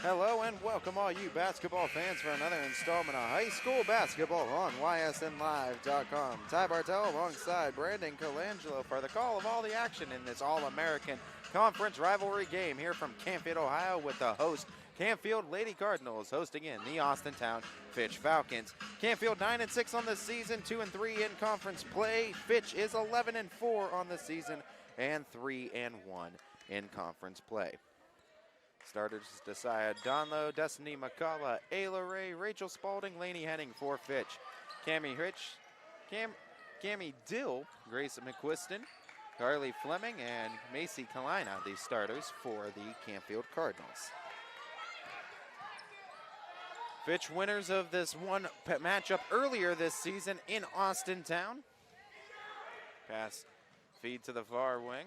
Hello and welcome all you basketball fans for another installment of high school basketball on ysnlive.com. Ty Bartel alongside Brandon Colangelo for the call of all the action in this All-American Conference rivalry game here from Canfield, Ohio, with the host Canfield Lady Cardinals hosting in the Austintown Fitch Falcons. Canfield 9-6 on the season, 2-3 in conference play. Fitch is 11-4 on the season and 3-1 in conference play. Starters: Desaya Donlow, Destiny McCullough, Ayla Ray, Rachel Spalding, Lainey Henning for Fitch. Cammie Dill, Grace McQuiston, Carly Fleming, and Macy Kalina, the starters for the Canfield Cardinals. Fitch winners of this one matchup earlier this season in Austintown. Pass feed to the far wing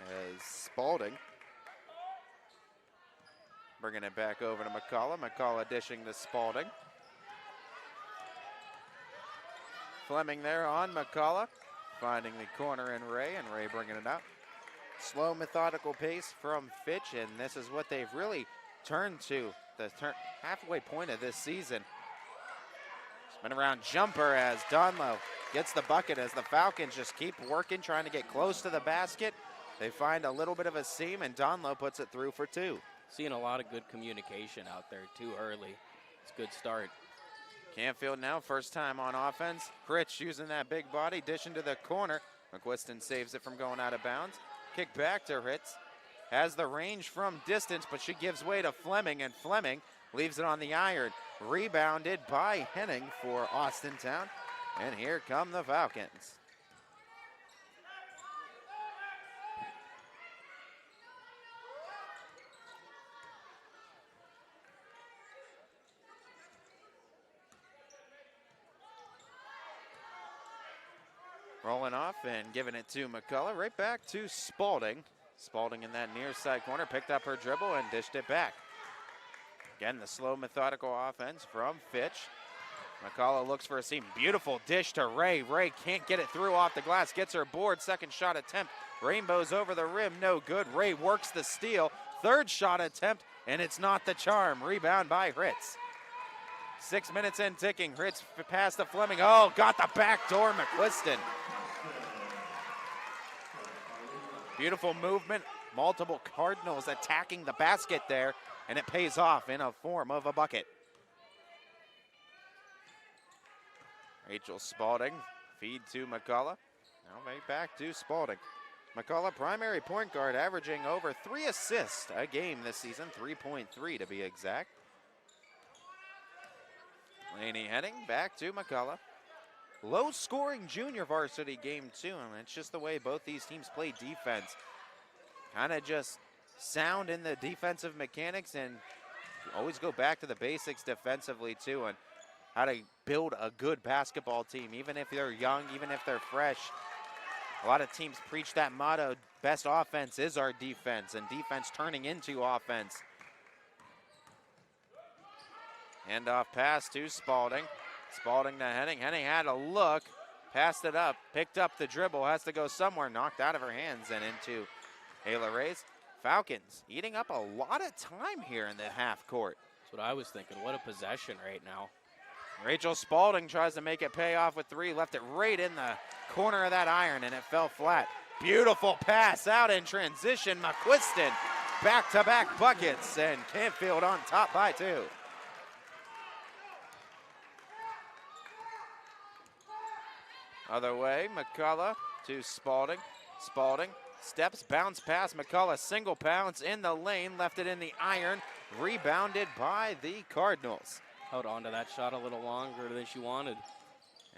as Spalding bringing it back over to McCullough. McCullough dishing to Spalding. Fleming there on McCullough, finding the corner in Ray, and Ray bringing it out. Slow, methodical pace from Fitch, and this is what they've really turned to the halfway point of this season. Spin around jumper as Donlow gets the bucket as the Falcons just keep working, trying to get close to the basket. They find a little bit of a seam, and Donlow puts it through for two. Seeing a lot of good communication out there too early. It's a good start. Canfield now, first time on offense. Fritz using that big body, dishing to the corner. McQuiston saves it from going out of bounds. Kick back to Ritz. Has the range from distance, but she gives way to Fleming, and Fleming leaves it on the iron. Rebounded by Henning for Austintown. And here come the Falcons. Rolling off and giving it to McCullough. Right back to Spalding. Spalding in that near side corner picked up her dribble and dished it back. Again, the slow, methodical offense from Fitch. McCullough looks for a seam. Beautiful dish to Ray. Ray can't get it through off the glass. Gets her board. Second shot attempt. Rainbows over the rim. No good. Ray works the steal. Third shot attempt, and it's not the charm. Rebound by Ritz. 6 minutes in ticking. Ritz pass to Fleming. Oh, got the back door, McQuiston. Beautiful movement. Multiple Cardinals attacking the basket there, and it pays off in a form of a bucket. Rachel Spalding, feed to McCullough. Now right back to Spalding. McCullough, primary point guard, averaging over 3 assists a game this season, 3.3 to be exact. Lainey Henning back to McCullough. Low-scoring junior varsity game too, and it's just the way both these teams play defense. Kind of just sound in the defensive mechanics, and always go back to the basics defensively too, and how to build a good basketball team, even if they're young, even if they're fresh. A lot of teams preach that motto, best offense is our defense, and defense turning into offense. Handoff pass to Spalding. Spalding to Henning. Henning had a look, passed it up, picked up the dribble, has to go somewhere, knocked out of her hands and into Ayla Ray's. Falcons eating up a lot of time here in the half court. That's what I was thinking. What a possession right now. Rachel Spalding tries to make it pay off with three, left it right in the corner of that iron, and it fell flat. Beautiful pass out in transition. McQuiston, back-to-back buckets, and Canfield on top by two. Other way, McCullough to Spalding. Spalding steps, bounce pass. McCullough single bounce in the lane, left it in the iron. Rebounded by the Cardinals. Held on to that shot a little longer than she wanted.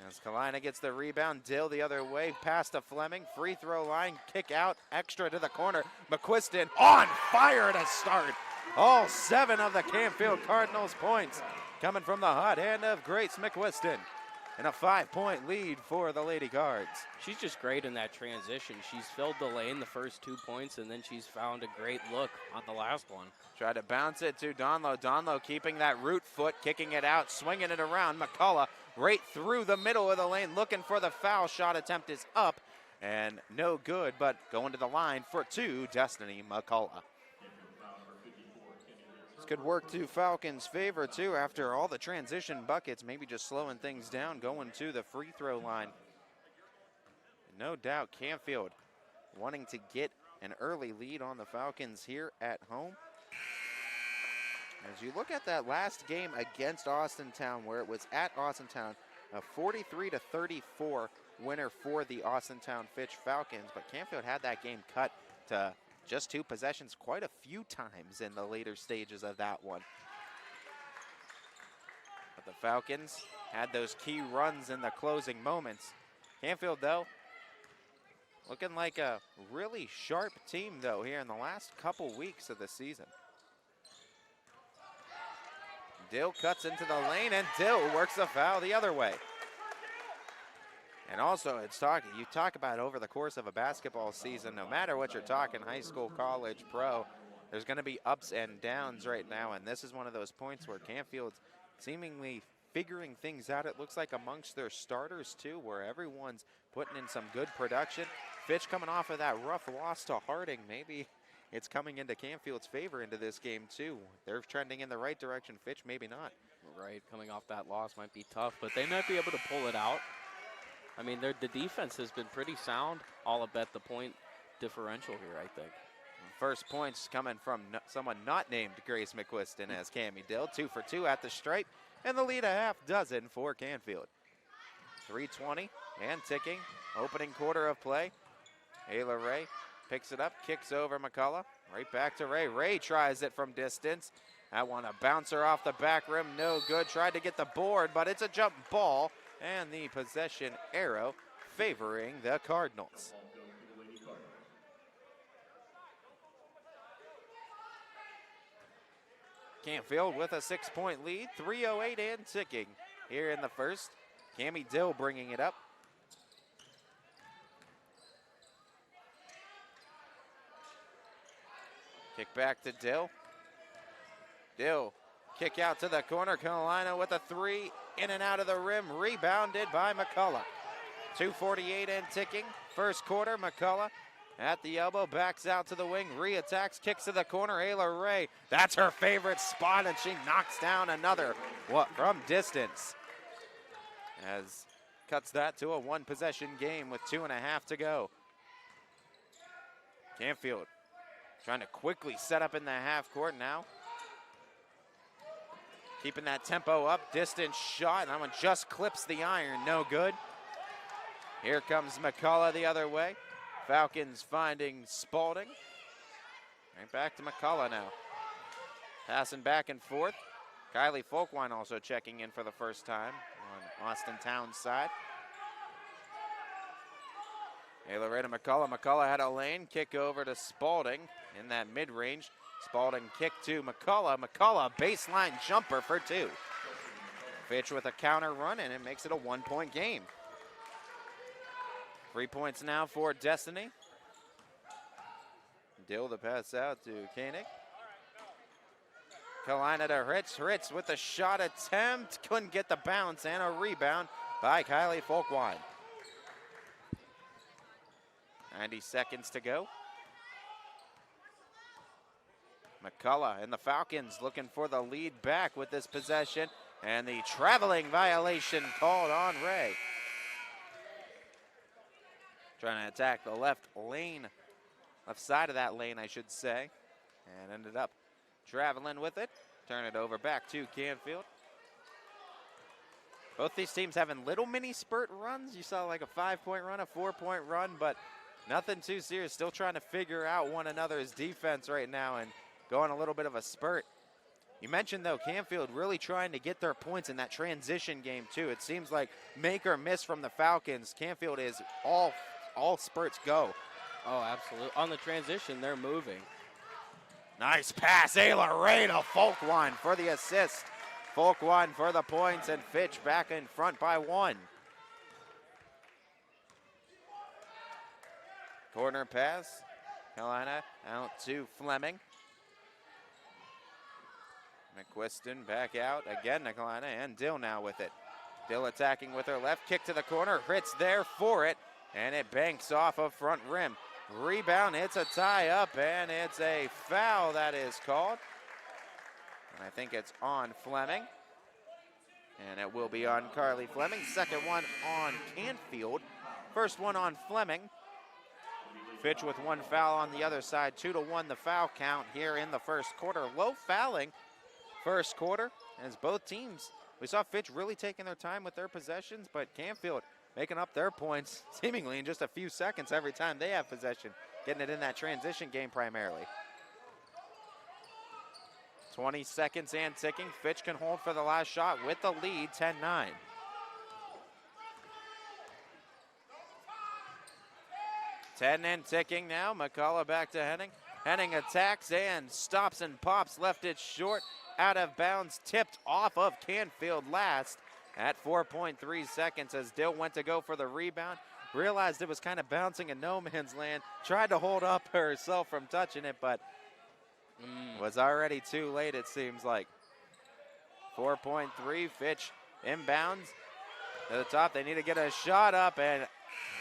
As Kalina gets the rebound, Dill the other way, pass to Fleming, free throw line, kick out, extra to the corner. McQuiston on fire to start. All 7 of the Canfield Cardinals points coming from the hot hand of Grace McQuiston. And a 5-point lead for the Lady Cards. She's just great in that transition. She's filled the lane the first 2 points, and then she's found a great look on the last one. Tried to bounce it to Donlow. Donlow keeping that root foot, kicking it out, swinging it around. McCullough right through the middle of the lane, looking for the foul. Shot attempt is up and no good, but going to the line for two, Destiny McCullough. This could work to Falcons' favor, too, after all the transition buckets, maybe just slowing things down, going to the free throw line. No doubt Canfield wanting to get an early lead on the Falcons here at home. As you look at that last game against Austintown, where it was at Austintown, a 43-34 winner for the Austintown Fitch Falcons, but Canfield had that game cut to just 2 possessions quite a few times in the later stages of that one. But the Falcons had those key runs in the closing moments. Canfield, though, looking like a really sharp team, though, here in the last couple weeks of the season. Dill cuts into the lane, and Dill works a foul the other way. And also, you talk about over the course of a basketball season, no matter what you're talking, high school, college, pro, there's going to be ups and downs right now, and this is one of those points where Canfield's seemingly figuring things out. It looks like amongst their starters, too, where everyone's putting in some good production. Fitch coming off of that rough loss to Harding. Maybe it's coming into Canfield's favor into this game, too. They're trending in the right direction. Fitch, maybe not. Right, coming off that loss might be tough, but they might be able to pull it out. I mean, the defense has been pretty sound, all about the point differential here, I think. First points coming from someone not named Grace McQuiston as Cammie Dill. 2 for 2 at the stripe, and the lead a half dozen for Canfield. 3:20 and ticking. Opening quarter of play. Ayla Ray picks it up, kicks over McCullough. Right back to Ray. Ray tries it from distance. That one a bouncer off the back rim, no good. Tried to get the board, but it's a jump ball, and the possession arrow favoring the Cardinals. Canfield with a 6-point lead, 3:08 and ticking here in the first. Cammie Dill bringing it up. Kick back to Dill. Dill, kick out to the corner. Carolina with a 3, in and out of the rim, rebounded by McCullough. 2:48 and ticking. First quarter, McCullough at the elbow, backs out to the wing, re-attacks, kicks to the corner. Ayla Ray, that's her favorite spot, and she knocks down another from distance. As cuts that to a 1-possession game with 2.5 to go. Canfield trying to quickly set up in the half court now. Keeping that tempo up, distance shot, and that one just clips the iron, no good. Here comes McCullough the other way. Falcons finding Spalding. Right back to McCullough now. Passing back and forth. Kylie Folkwine also checking in for the first time on Austintown's side. Ayla Ray to McCullough. McCullough had a lane, kick over to Spalding in that mid-range. Spalding kick to McCullough. McCullough baseline jumper for 2. Fitch with a counter run, and it makes it a 1-point game. 3 points now for Destiny. Dill the pass out to Koenig. Carolina to Ritz. Ritz with a shot attempt. Couldn't get the bounce, and a rebound by Kylie Folkwine. 90 seconds to go. McCullough and the Falcons looking for the lead back with this possession, and the traveling violation called on Ray. Trying to attack the left side of that lane, I should say, and ended up traveling with it. Turn it over back to Canfield. Both these teams having little mini spurt runs. You saw like a 5-point run, a 4-point run, but nothing too serious. Still trying to figure out one another's defense right now and going a little bit of a spurt. You mentioned, though, Canfield really trying to get their points in that transition game, too. It seems like make or miss from the Falcons. Canfield is all spurts go. Oh, absolutely. On the transition, they're moving. Nice pass, Ayla Ray to Folkwine for the assist. Folkwine for the points, and Fitch back in front by 1. Corner pass, Carolina out to Fleming. McQuiston back out again to Carolina, and Dill now with it. Dill attacking with her left, kick to the corner, Ritz there for it, and it banks off of front rim. Rebound, it's a tie up, and it's a foul that is called. And I think it's on Fleming. And it will be on Carly Fleming. Second one on Canfield. First one on Fleming. Fitch with one foul on the other side. 2-1 the foul count here in the first quarter. Low fouling first quarter as both teams. We saw Fitch really taking their time with their possessions, but Canfield making up their points seemingly in just a few seconds every time they have possession. Getting it in that transition game primarily. 20 seconds and ticking. Fitch can hold for the last shot with the lead, 10-9. Ten and ticking now. McCullough back to Henning. Henning attacks and stops and pops. Left it short. Out of bounds. Tipped off of Canfield last at 4.3 seconds as Dill went to go for the rebound. Realized it was kind of bouncing in no man's land. Tried to hold up herself from touching it, but was already too late, it seems like. 4.3. Fitch inbounds to the top. They need to get a shot up, and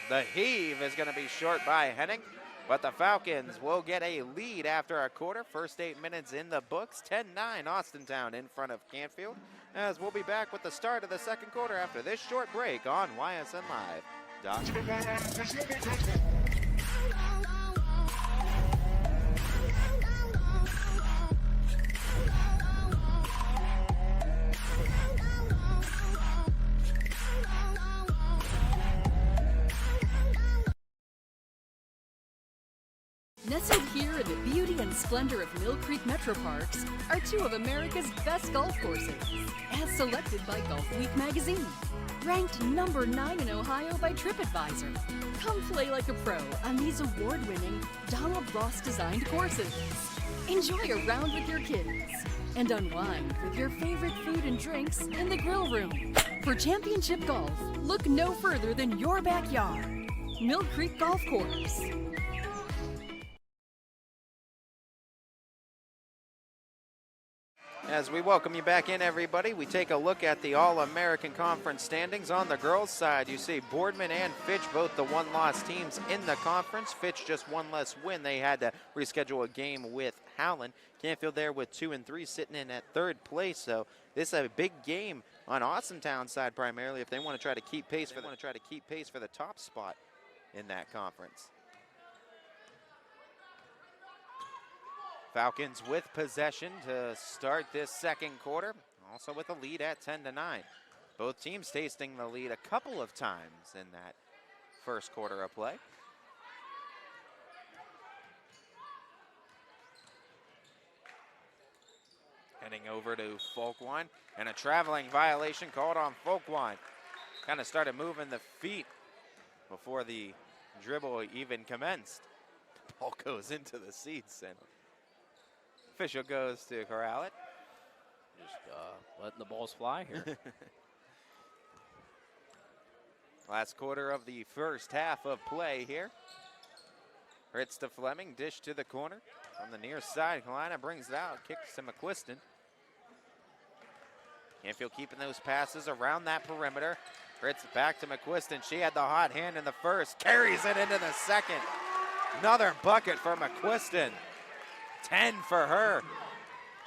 the heave is going to be short by Henning, but the Falcons will get a lead after a quarter. First 8 minutes in the books. 10-9 Austintown in front of Canfield, as we'll be back with the start of the second quarter after this short break on YSN Live. Nestled here in the beauty and splendor of Mill Creek Metro Parks are two of America's best golf courses, as selected by Golf Week magazine. Ranked number 9 in Ohio by TripAdvisor. Come play like a pro on these award-winning Donald Ross-designed courses. Enjoy a round with your kids and unwind with your favorite food and drinks in the grill room. For championship golf, look no further than your backyard. Mill Creek Golf Course. As we welcome you back in, everybody, we take a look at the All-American Conference standings. On the girls' side, you see Boardman and Fitch, both the one-loss teams in the conference. Fitch just one less win. They had to reschedule a game with Howland. Canfield there with 2 and 3, sitting in at third place. So this is a big game on Austintown side primarily if they want to try to keep pace for the top spot in that conference. Falcons with possession to start this second quarter, also with a lead at 10-9. Both teams tasting the lead a couple of times in that first quarter of play. Heading over to Folkwine, and a traveling violation called on Folkwine. Kind of started moving the feet before the dribble even commenced. Ball goes into the seats, and official goes to corral it. Just letting the balls fly here. Last quarter of the first half of play here. Ritz to Fleming, dish to the corner. On the near side, Kalina brings it out, kicks to McQuiston. Canfield keeping those passes around that perimeter. Ritz back to McQuiston. She had the hot hand in the first, carries it into the second. Another bucket for McQuiston. 10 for her.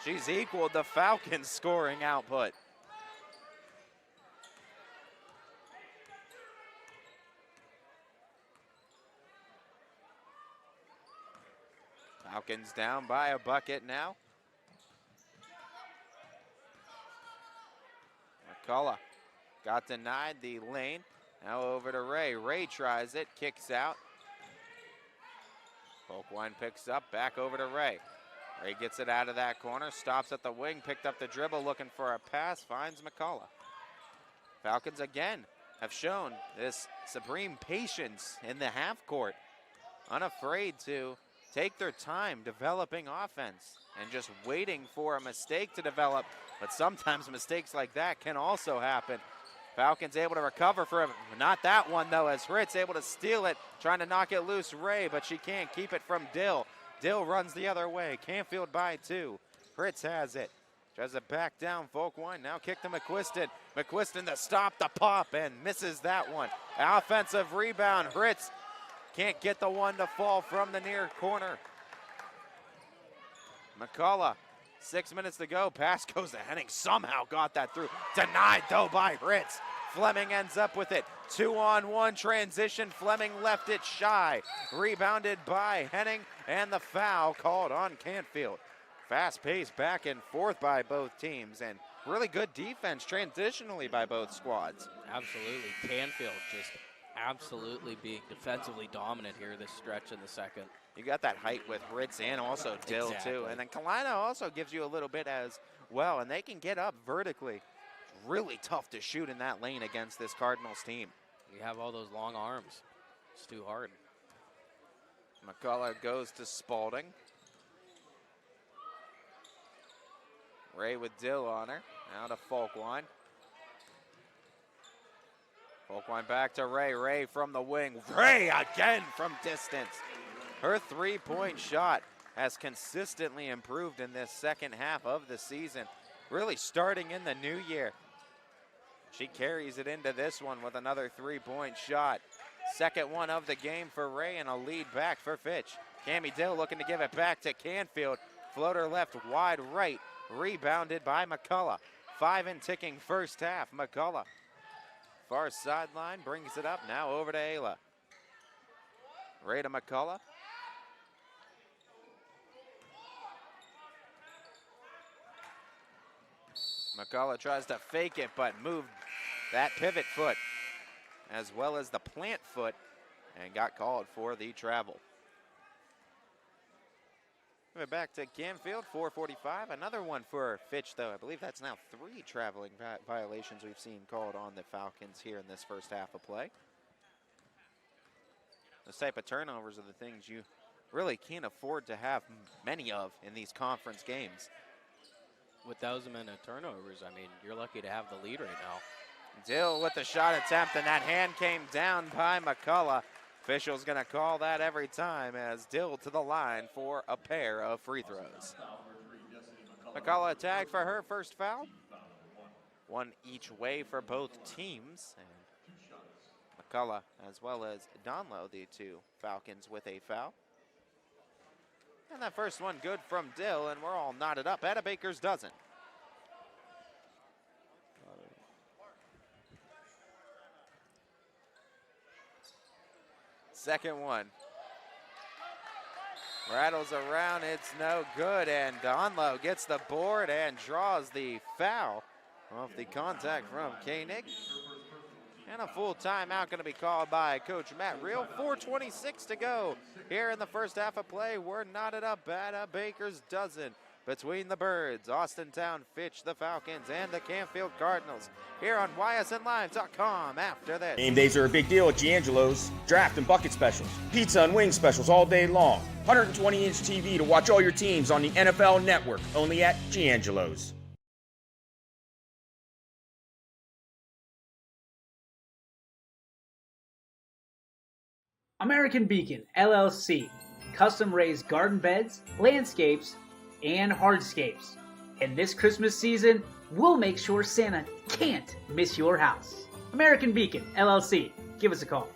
She's equaled the Falcons' scoring output. Falcons down by a bucket now. McCullough got denied the lane. Now over to Ray. Ray tries it, kicks out. Folkwine picks up, back over to Ray. Ray gets it out of that corner, stops at the wing, picked up the dribble, looking for a pass, finds McCullough. Falcons again have shown this supreme patience in the half court, unafraid to take their time developing offense and just waiting for a mistake to develop, but sometimes mistakes like that can also happen. Falcons able to recover for him. Not that one, though, as Ritz able to steal it, trying to knock it loose, Ray, but she can't keep it from Dill. Dill runs the other way. Canfield by 2. Ritz has it. Tries to back down Folkwine. Now kick to McQuiston. McQuiston to stop the pop and misses that one. Offensive rebound. Ritz can't get the one to fall from the near corner. McCullough 6 minutes to go. Pass goes to Henning. Somehow got that through. Denied, though, by Ritz. Fleming ends up with it. 2-on-1 transition. Fleming left it shy. Rebounded by Henning, and the foul called on Canfield. Fast-paced back and forth by both teams, and really good defense transitionally by both squads. Absolutely. Canfield just absolutely being defensively dominant here this stretch in the second. You got that height with Ritz and also Dill, Exactly. too. And then Kalina also gives you a little bit as well, and they can get up vertically. Really tough to shoot in that lane against this Cardinals team. You have all those long arms. It's too hard. McCullough goes to Spalding. Ray with Dill on her. Now to Folkwine. Folkwine back to Ray. Ray from the wing. Ray again from distance. Her three-point shot has consistently improved in this second half of the season. Really starting in the new year. She carries it into this one with another three-point shot. Second one of the game for Ray, and a lead back for Fitch. Cammie Dill looking to give it back to Canfield. Floater left wide right. Rebounded by McCullough. 5 and ticking first half. McCullough. Far sideline brings it up. Now over to Ayla. Ray to McCullough. McCullough tries to fake it, but moved that pivot foot as well as the plant foot and got called for the travel. We're back to Canfield, 4:45. Another one for Fitch, though. I believe that's now 3 traveling violations we've seen called on the Falcons here in this first half of play. Those type of turnovers are the things you really can't afford to have many of in these conference games. With those many turnovers, I mean, you're lucky to have the lead right now. Dill with the shot attempt, and that hand came down by McCullough. Official's going to call that every time as Dill to the line for a pair of free throws. McCullough tagged for her first foul. One each way for both teams. And McCullough as well as Donlow, the two Falcons with a foul. And that first one good from Dill, and we're all knotted up. Etta Bakers doesn't. Second one. Rattles around, it's no good, and Donlow gets the board and draws the foul off the contact from Koenig. And a full timeout going to be called by Coach Matt Reel. 4:26 to go here in the first half of play. We're knotted up at a baker's dozen between the Birds, Austintown Fitch, the Falcons, and the Canfield Cardinals here on YSNLive.com after this. Game days are a big deal at Giangelo's. Draft and bucket specials, pizza and wing specials all day long. 120-inch TV to watch all your teams on the NFL Network, only at Giangelo's. American Beacon, LLC. Custom raised garden beds, landscapes, and hardscapes. And this Christmas season, we'll make sure Santa can't miss your house. American Beacon, LLC. Give us a call.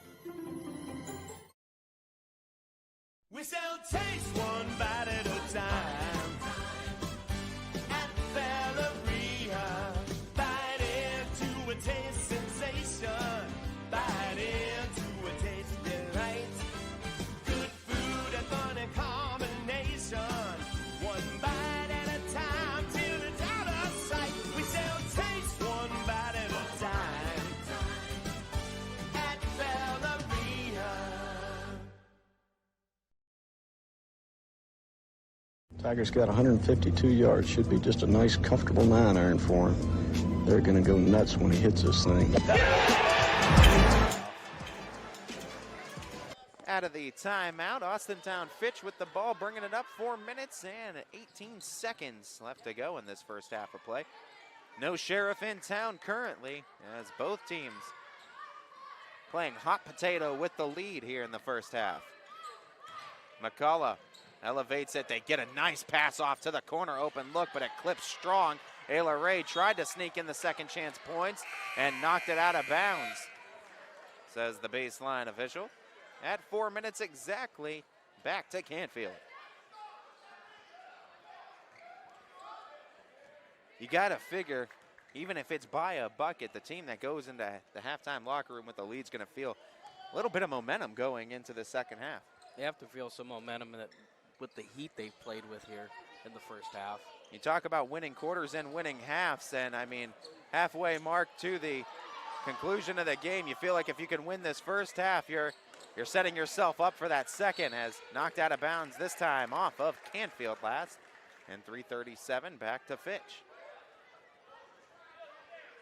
We sell taste one bite at a time. At Valeria, bite into a taste sensation. Bite into a taste delight. Good food and fun and combination. One bite at a time till it's out of sight. We sell taste one bite at a time. At Valeria. Tiger's got 152 yards. Should be just a nice, comfortable 9-iron for him. They're going to go nuts when he hits this thing. Out of the timeout, Austintown Fitch with the ball, bringing it up. 4 minutes and 18 seconds left to go in this first half of play. No sheriff in town currently, as both teams playing hot potato with the lead here in the first half. McCullough elevates it. They get a nice pass off to the corner. Open look, but it clips strong. Ayla Ray tried to sneak in the second chance points and knocked it out of bounds, says the baseline official. At 4 minutes exactly, back to Canfield. you got to figure, even if it's by a bucket, the team that goes into the halftime locker room with the lead is going to feel a little bit of momentum going into the second half. They have to feel some momentum with the heat they've played with here in the first half. You talk about winning quarters and winning halves, and I mean, halfway mark to the conclusion of the game, you feel like if you can win this first half, you're setting yourself up for that second, as knocked out of bounds this time off of Canfield last, and 3:37 back to Fitch.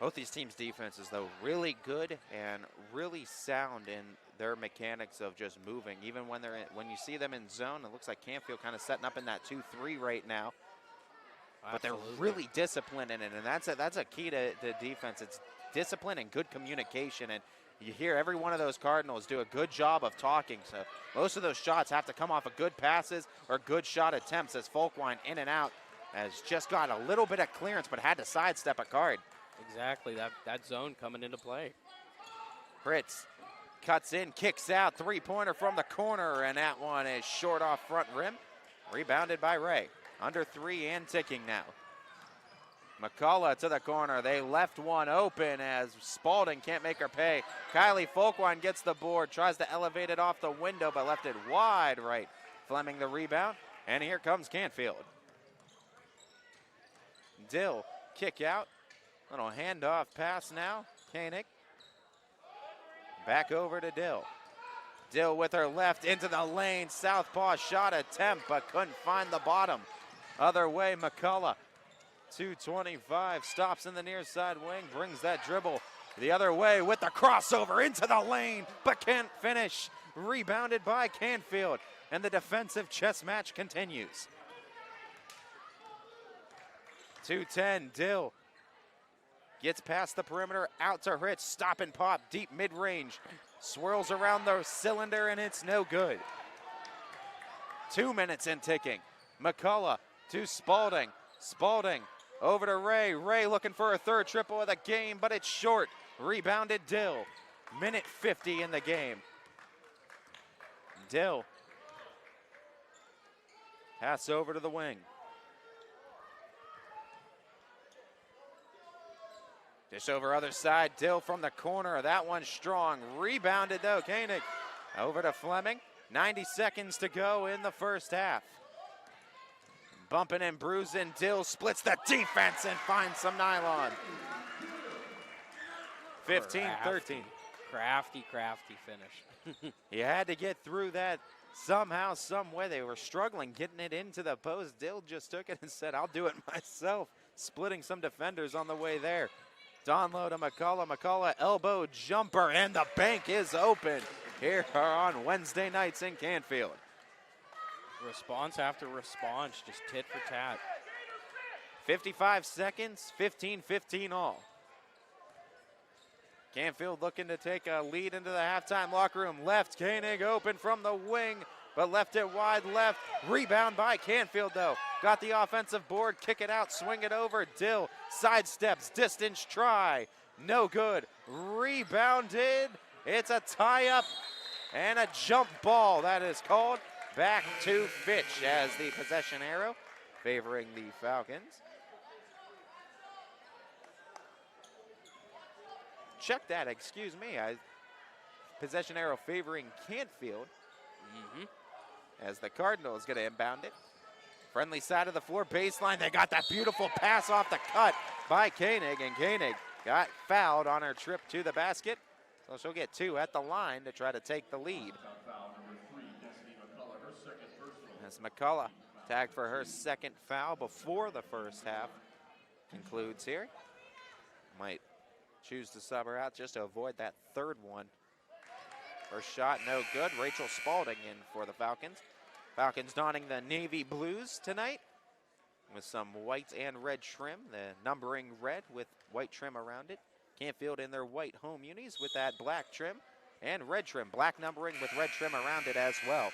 Both these teams' defenses, though, really good and really sound in their mechanics of just moving. Even when when you see them in zone, it looks like Canfield kind of setting up in that 2-3 right now. But they're really disciplined in it, and that's a key to defense. It's discipline and good communication, and you hear every one of those Cardinals do a good job of talking. So most of those shots have to come off of good passes or good shot attempts, as Folkwine in and out has just got a little bit of clearance but had to sidestep a guard. Exactly, that zone coming into play. Fritz cuts in, kicks out, three-pointer from the corner, and that one is short off front rim. Rebounded by Ray. Under 3 and ticking now. McCullough to the corner. They left one open as Spalding can't make her pay. Kylie Folkwine gets the board, tries to elevate it off the window, but left it wide right. Fleming the rebound, and here comes Canfield. Dill, kick out. Little handoff pass now. Koenig. Back over to Dill. Dill with her left into the lane. Southpaw shot attempt, but couldn't find the bottom. Other way, McCullough. 2:25, stops in the near side wing, brings that dribble the other way with the crossover into the lane, but can't finish. Rebounded by Canfield, and the defensive chess match continues. 2:10, Dill gets past the perimeter, out to Ritz, stop and pop, deep mid-range. Swirls around the cylinder, and it's no good. 2 minutes in ticking. McCullough to Spalding. Spalding over to Ray. Ray looking for a third triple of the game, but it's short. Rebounded Dill. Minute 50 in the game. Dill. Pass over to the wing. Dish over other side. Dill from the corner. That one's strong. Rebounded though. Koenig over to Fleming. 90 seconds to go in the first half. Bumping and bruising. Dill splits the defense and finds some nylon. 15-13. Crafty finish. You had to get through that somehow, some way. They were struggling getting it into the post. Dill just took it and said, I'll do it myself. Splitting some defenders on the way there. Donlow to McCullough. McCullough elbow jumper, and the bank is open here on Wednesday nights in Canfield. Response after response, just tit for tat. 55 seconds, 15-15 all. Canfield looking to take a lead into the halftime locker room. Left, Koenig open from the wing, but left it wide left. Rebound by Canfield though. Got the offensive board, kick it out, swing it over. Dill sidesteps, distance try. No good. Rebounded. It's a tie-up and a jump ball that is called. Back to Fitch as the possession arrow favoring the Falcons. Check that, excuse me. Possession arrow favoring Canfield. As the Cardinals going to inbound it. Friendly side of the floor, baseline. They got that beautiful pass off the cut by Koenig, and Koenig got fouled on her trip to the basket. So she'll get 2 at the line to try to take the lead. As McCullough tagged for her second foul before the first half concludes here. Might choose to sub her out just to avoid that third one. First shot, no good. Rachel Spalding in for the Falcons. Falcons donning the navy blues tonight with some white and red trim. The numbering red with white trim around it. Canfield in their white home unis with that black trim and red trim. Black numbering with red trim around it as well.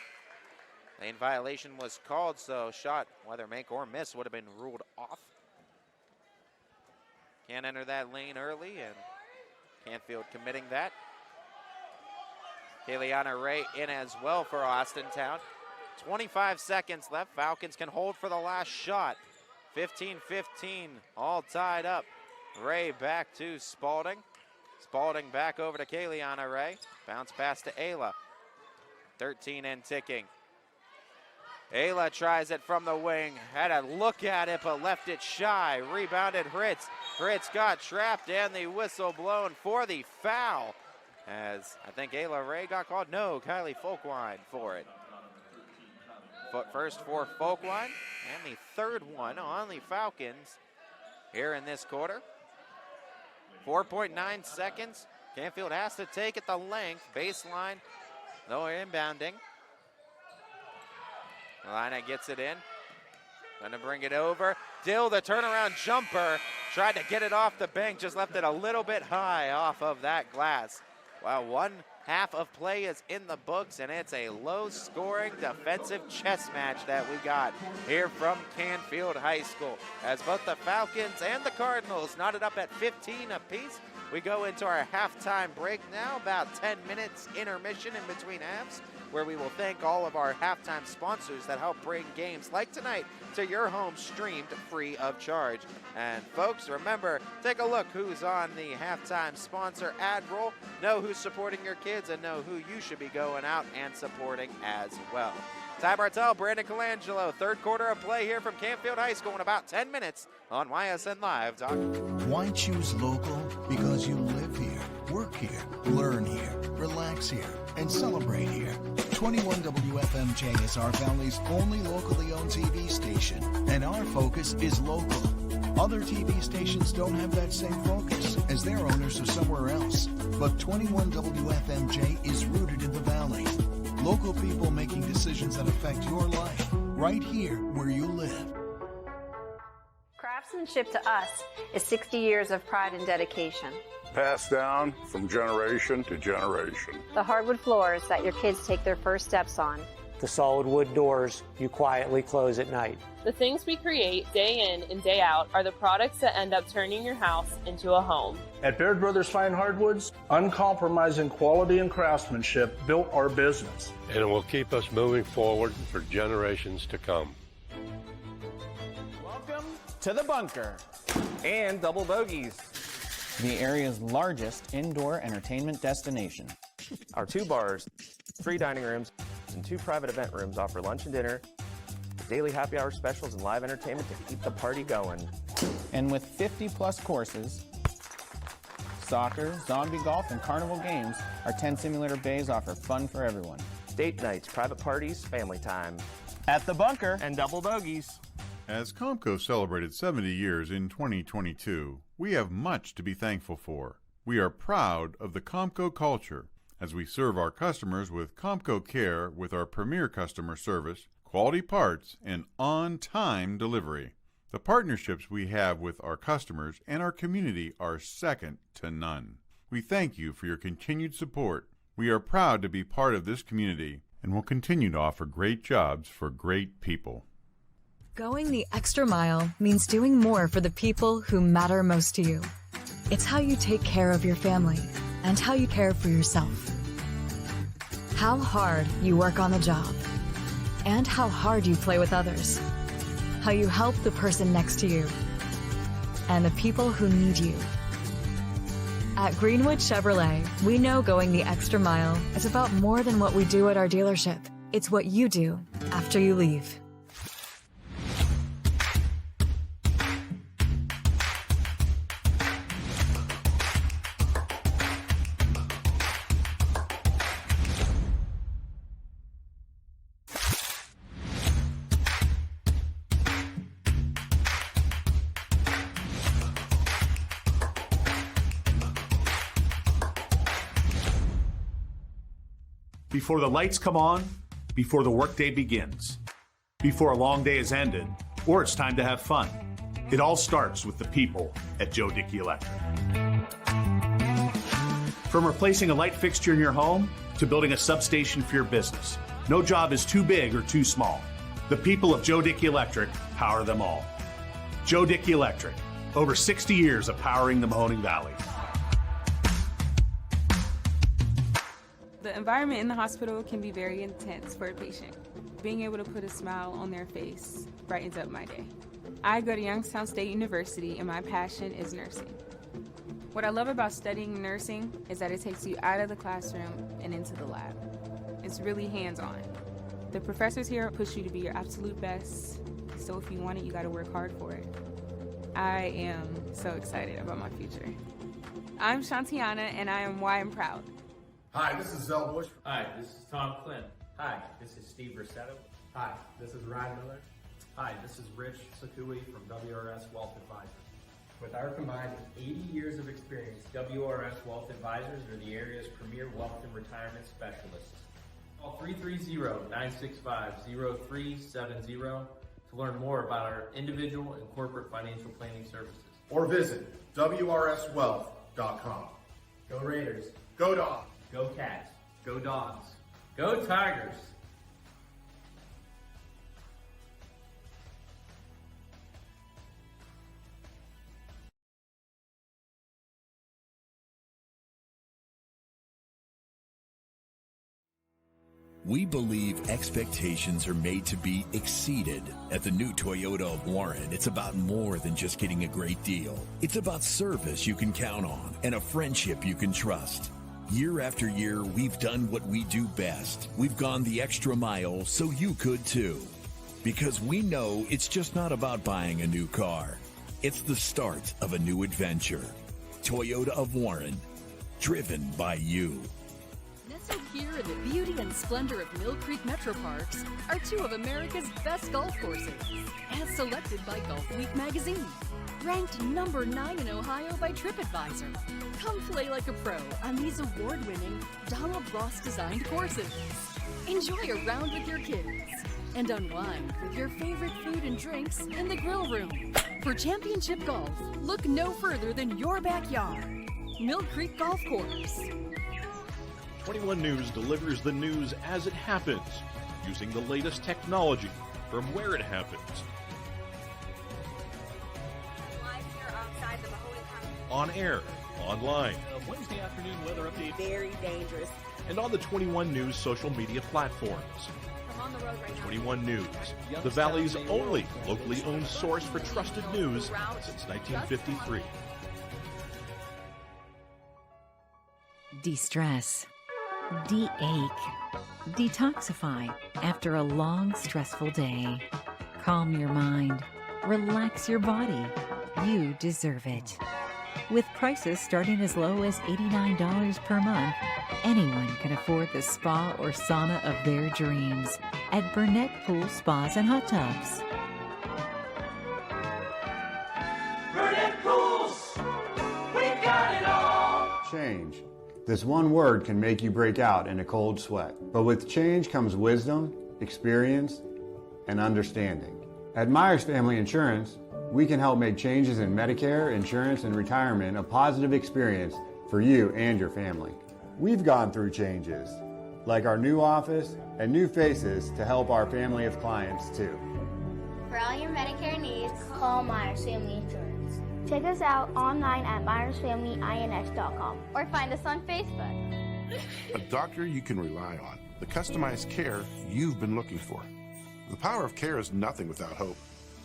Lane violation was called, so shot, whether make or miss, would have been ruled off. Can't enter that lane early, and Canfield committing that. Kayliana Ray in as well for Austintown. 25 seconds left. Falcons can hold for the last shot. 15-15, all tied up. Ray back to Spalding. Spalding back over to Kayliana Ray. Bounce pass to Ayla. 13 and ticking. Ayla tries it from the wing. Had a look at it, but left it shy. Rebounded Hritz. Hritz got trapped, and the whistle blown for the foul. As I think Ayla Ray got called. No, Kylie Folkwine for it. First for Folkwine, and the third one on the Falcons here in this quarter. 4.9 seconds. Canfield has to take it the length. Baseline, though inbounding. Alina gets it in. Gonna bring it over. Dill, the turnaround jumper. Tried to get it off the bank, just left it a little bit high off of that glass. Well, one half of play is in the books, and it's a low-scoring defensive chess match that we got here from Canfield High School. As both the Falcons and the Cardinals knotted up at 15 apiece, we go into our halftime break now, about 10 minutes intermission in between halves, where we will thank all of our halftime sponsors that help bring games like tonight to your home streamed free of charge. And folks, remember, take a look who's on the halftime sponsor ad roll, know who's supporting your kids, and know who you should be going out and supporting as well. Ty Bartel, Brandon Colangelo, third quarter of play here from Canfield High School in about 10 minutes on YSN Live. Why choose local? Because you live here, work here, learn here, relax here, and celebrate here. 21 WFMJ is our Valley's only locally owned TV station, and our focus is local. Other TV stations don't have that same focus, as their owners are somewhere else. But 21 WFMJ is rooted in the Valley. Local people making decisions that affect your life, right here where you live. Craftsmanship to us is 60 years of pride and dedication. Passed down from generation to generation. The hardwood floors that your kids take their first steps on. The solid wood doors you quietly close at night. The things we create day in and day out are the products that end up turning your house into a home. At Baird Brothers Fine Hardwoods, uncompromising quality and craftsmanship built our business. And it will keep us moving forward for generations to come. Welcome to the Bunker and Double Bogies, the area's largest indoor entertainment destination. Our 2 bars, 3 dining rooms, and 2 private event rooms offer lunch and dinner, daily happy hour specials, and live entertainment to keep the party going. And with 50-plus courses, soccer, zombie golf, and carnival games, our 10 simulator bays offer fun for everyone. Date nights, private parties, family time. At the Bunker and Double Bogies. As Comco celebrated 70 years in 2022, we have much to be thankful for. We are proud of the Comco culture as we serve our customers with Comco Care with our premier customer service, quality parts, and on-time delivery. The partnerships we have with our customers and our community are second to none. We thank you for your continued support. We are proud to be part of this community and will continue to offer great jobs for great people. Going the extra mile means doing more for the people who matter most to you. It's how you take care of your family and how you care for yourself. How hard you work on the job and how hard you play with others. How you help the person next to you and the people who need you. At Greenwood Chevrolet, we know going the extra mile is about more than what we do at our dealership. It's what you do after you leave. Before the lights come on, before the workday begins, before a long day is ended, or it's time to have fun. It all starts with the people at Joe Dickey Electric. From replacing a light fixture in your home to building a substation for your business, no job is too big or too small. The people of Joe Dickey Electric power them all. Joe Dickey Electric, over 60 years of powering the Mahoning Valley. The environment in the hospital can be very intense for a patient. Being able to put a smile on their face brightens up my day. I go to Youngstown State University, and my passion is nursing. What I love about studying nursing is that it takes you out of the classroom and into the lab. It's really hands-on. The professors here push you to be your absolute best, so if you want it, you got to work hard for it. I am so excited about my future. I'm Shantiana, and I am why I'm proud. Hi, this is Zell Bush. Hi, this is Tom Flynn. Hi, this is Steve Rossetto. Hi, this is Ryan Miller. Hi, this is Rich Sakui from WRS Wealth Advisors. With our combined 80 years of experience, WRS Wealth Advisors are the area's premier wealth and retirement specialists. Call 330-965-0370 to learn more about our individual and corporate financial planning services. Or visit WRSwealth.com. Go Raiders. Go Dogs. Go Cats. Go Dogs. Go Tigers. We believe expectations are made to be exceeded. At the new Toyota of Warren, it's about more than just getting a great deal. It's about service you can count on and a friendship you can trust. Year after year, we've done what we do best. We've gone the extra mile so you could too. Because we know it's just not about buying a new car. It's the start of a new adventure. Toyota of Warren, driven by you. Nestled here in the beauty and splendor of Mill Creek Metro Parks are two of America's best golf courses, as selected by Golf Week magazine. Ranked number 9 in Ohio by TripAdvisor. Come play like a pro on these award-winning Donald Ross-designed courses. Enjoy a round with your kids and unwind with your favorite food and drinks in the grill room. For championship golf, look no further than your backyard. Mill Creek Golf Course. 21 News delivers the news as it happens, using the latest technology from where it happens. Live here outside the Mahoney County. On air, online, Wednesday afternoon weather update. Very dangerous. and on the 21 News social media platforms. I'm on the road right now. 21 News, the Valley's only locally owned source for trusted news since 1953. De-stress. De-ache. Detoxify after a long, stressful day. Calm your mind. Relax your body. You deserve it. With prices starting as low as $89 per month, anyone can afford the spa or sauna of their dreams at Burnett Pool Spas and Hot Tubs. Burnett Pools, we've got it all. Change. This one word can make you break out in a cold sweat. But with change comes wisdom, experience, and understanding. At Myers Family Insurance, we can help make changes in Medicare, insurance, and retirement a positive experience for you and your family. We've gone through changes, like our new office and new faces to help our family of clients too. For all your Medicare needs, call Myers Family Insurance. Check us out online at MyersFamilyINS.com or find us on Facebook. A doctor you can rely on. The customized care you've been looking for. The power of care is nothing without hope.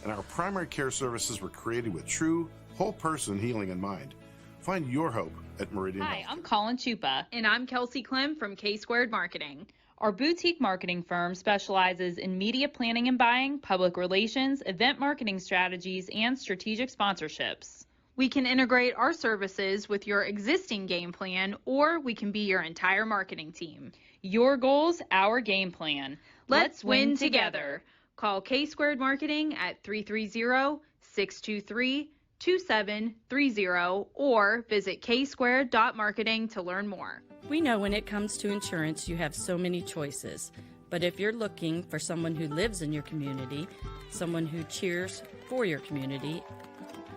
And our primary care services were created with true, whole person healing in mind. Find your hope at Meridian. Hi, I'm Colin Chupa. And I'm Kelsey Clem from K-Squared Marketing. Our boutique marketing firm specializes in media planning and buying, public relations, event marketing strategies, and strategic sponsorships. We can integrate our services with your existing game plan, or we can be your entire marketing team. Your goals, our game plan. Let's win together. Call K-Squared Marketing at 330-623-2730 or visit ksquared.marketing to learn more. We know when it comes to insurance, you have so many choices. But if you're looking for someone who lives in your community, someone who cheers for your community,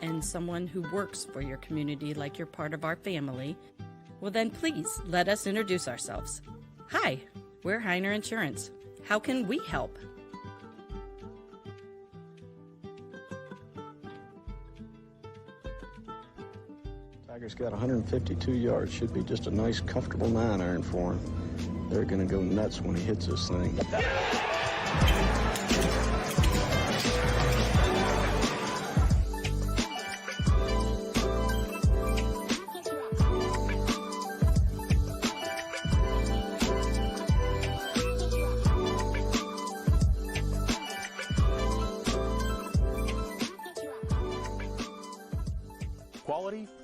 and someone who works for your community like you're part of our family, well then please let us introduce ourselves. Hi, we're Heiner Insurance. How can we help? Tiger's got 152 yards. Should be just a nice, comfortable 9-iron for him. They're going to go nuts when he hits this thing.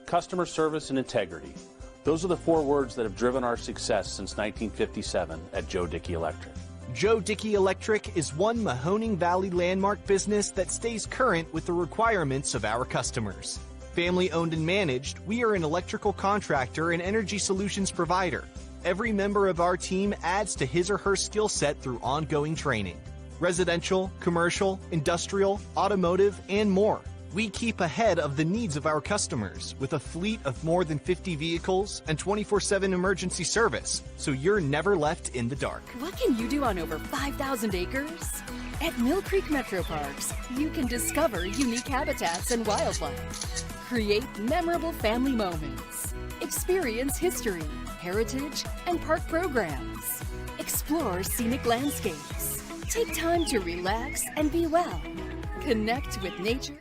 customer service, and integrity. Those are the 4 words that have driven our success since 1957 at Joe Dickey Electric. Joe Dickey Electric is one Mahoning Valley landmark business that stays current with the requirements of our customers. Family owned and managed, we are an electrical contractor and energy solutions provider. Every member of our team adds to his or her skill set through ongoing training. Residential, commercial, industrial, automotive, and more. We keep ahead of the needs of our customers with a fleet of more than 50 vehicles and 24/7 emergency service, so you're never left in the dark. What can you do on over 5,000 acres? At Mill Creek Metro Parks, you can discover unique habitats and wildlife, create memorable family moments, experience history, heritage, and park programs, explore scenic landscapes, take time to relax and be well, connect with nature.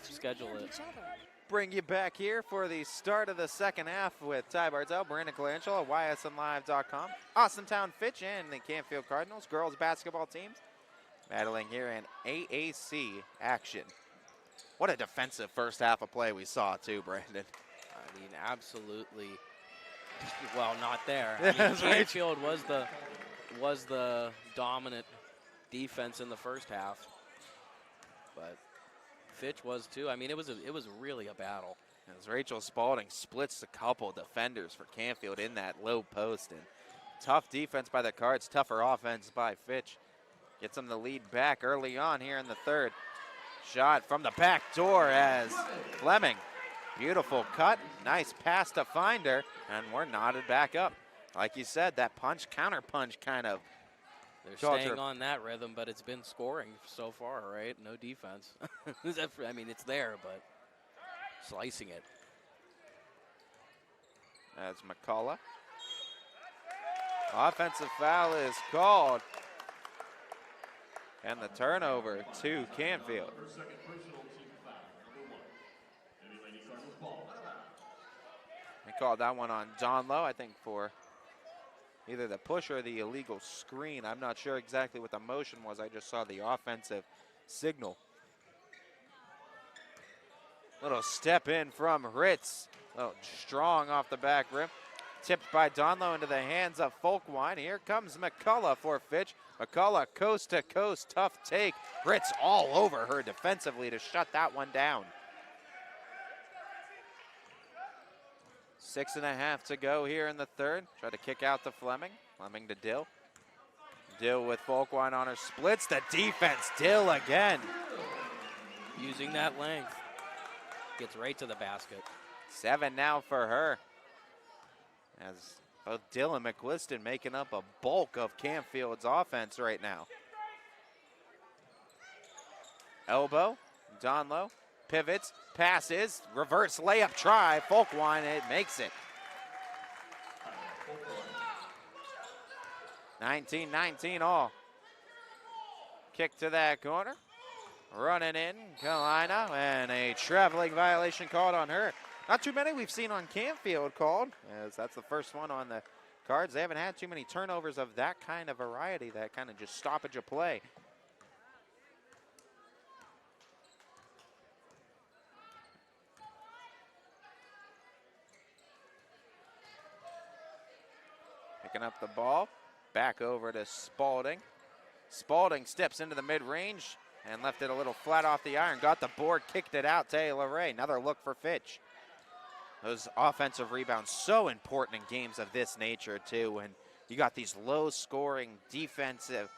Schedule it. Bring you back here for the start of the second half with Ty Bartel, Brandon Colangelo at ysnlive.com. Austintown Fitch and the Canfield Cardinals girls basketball teams battling here in AAC action. What a defensive first half of play we saw too, Brandon. I mean, absolutely. Well, not there. I mean, Canfield was the dominant defense in the first half, but Fitch was too. I mean, it was really a battle. As Rachel Spalding splits a couple defenders for Canfield in that low post, and tough defense by the Cards, tougher offense by Fitch. Gets them the lead back early on here in the third. Shot from the back door as Fleming. Beautiful cut, nice pass to find her, and we're knotted back up. Like you said, that punch, counter punch kind of. They're staying on that rhythm, but it's been scoring so far, right? No defense. I mean, it's there, but slicing it. That's McCullough. Offensive foul is called. And the turnover to Canfield. They called that one on John Lowe, I think, for either the push or the illegal screen. I'm not sure exactly what the motion was. I just saw the offensive signal. Little step in from Ritz. Oh, strong off the back rim. Tipped by Donlow into the hands of Folkwine. Here comes McCullough for Fitch. McCullough coast to coast, tough take. Ritz all over her defensively to shut that one down. 6.5 to go here in the third. Try to kick out to Fleming. Fleming to Dill. Dill with Folkwine on her splits. The defense, Dill again. Using that length. Gets right to the basket. 7 now for her. As both Dill and McQuiston making up a bulk of Canfield's offense right now. Elbow, Donlow, pivots, passes, reverse layup try, Folkwine, it makes it. 19-19 all. Kick to that corner. Running in, Kalina, and a traveling violation called on her. Not too many we've seen on Canfield called, as that's the first one on the Cards. They haven't had too many turnovers of that kind of variety, that kind of just stoppage of play. Picking up the ball, back over to Spalding. Spalding steps into the mid-range and left it a little flat off the iron. Got the board, kicked it out. Taylor Ray, another look for Fitch. Those offensive rebounds so important in games of this nature too, when you got these low-scoring defensive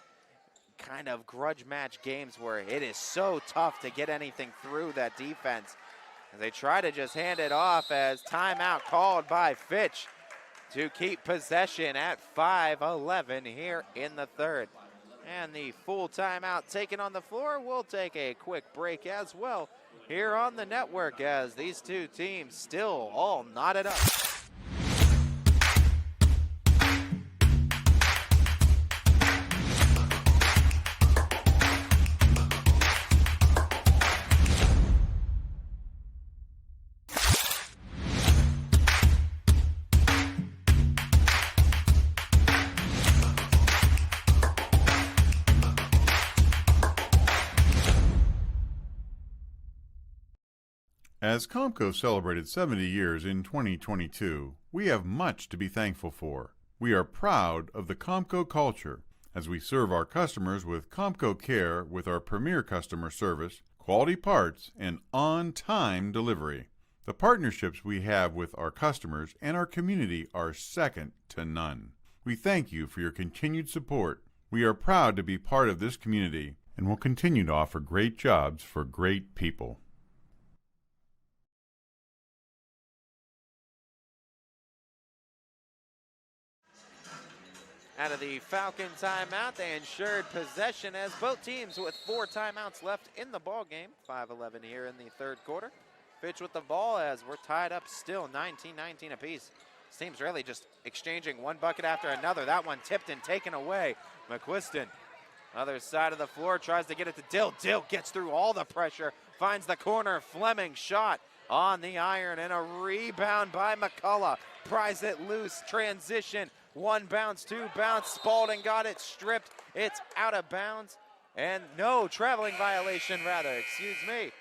kind of grudge match games where it is so tough to get anything through that defense. As they try to just hand it off as timeout called by Fitch to keep possession at 5:11 here in the third. And the full timeout taken on the floor. We'll take a quick break as well here on the network as these two teams still all knotted up. As Comco celebrated 70 years in 2022, we have much to be thankful for. We are proud of the Comco culture as we serve our customers with Comco Care with our premier customer service, quality parts, and on-time delivery. The partnerships we have with our customers and our community are second to none. We thank you for your continued support. We are proud to be part of this community and will continue to offer great jobs for great people. Out of the Falcon timeout, they ensured possession as both teams with 4 timeouts left in the ball game. 5:11 here in the third quarter. Fitch with the ball as we're tied up still 19-19 apiece. This team's really just exchanging one bucket after another. That one tipped and taken away. McQuiston, other side of the floor, tries to get it to Dill. Dill gets through all the pressure, finds the corner. Fleming shot on the iron and a rebound by McCullough. Pries it loose, transition. 1 bounce, 2 bounce. Spalding got it stripped. It's out of bounds. And no, traveling violation rather, excuse me.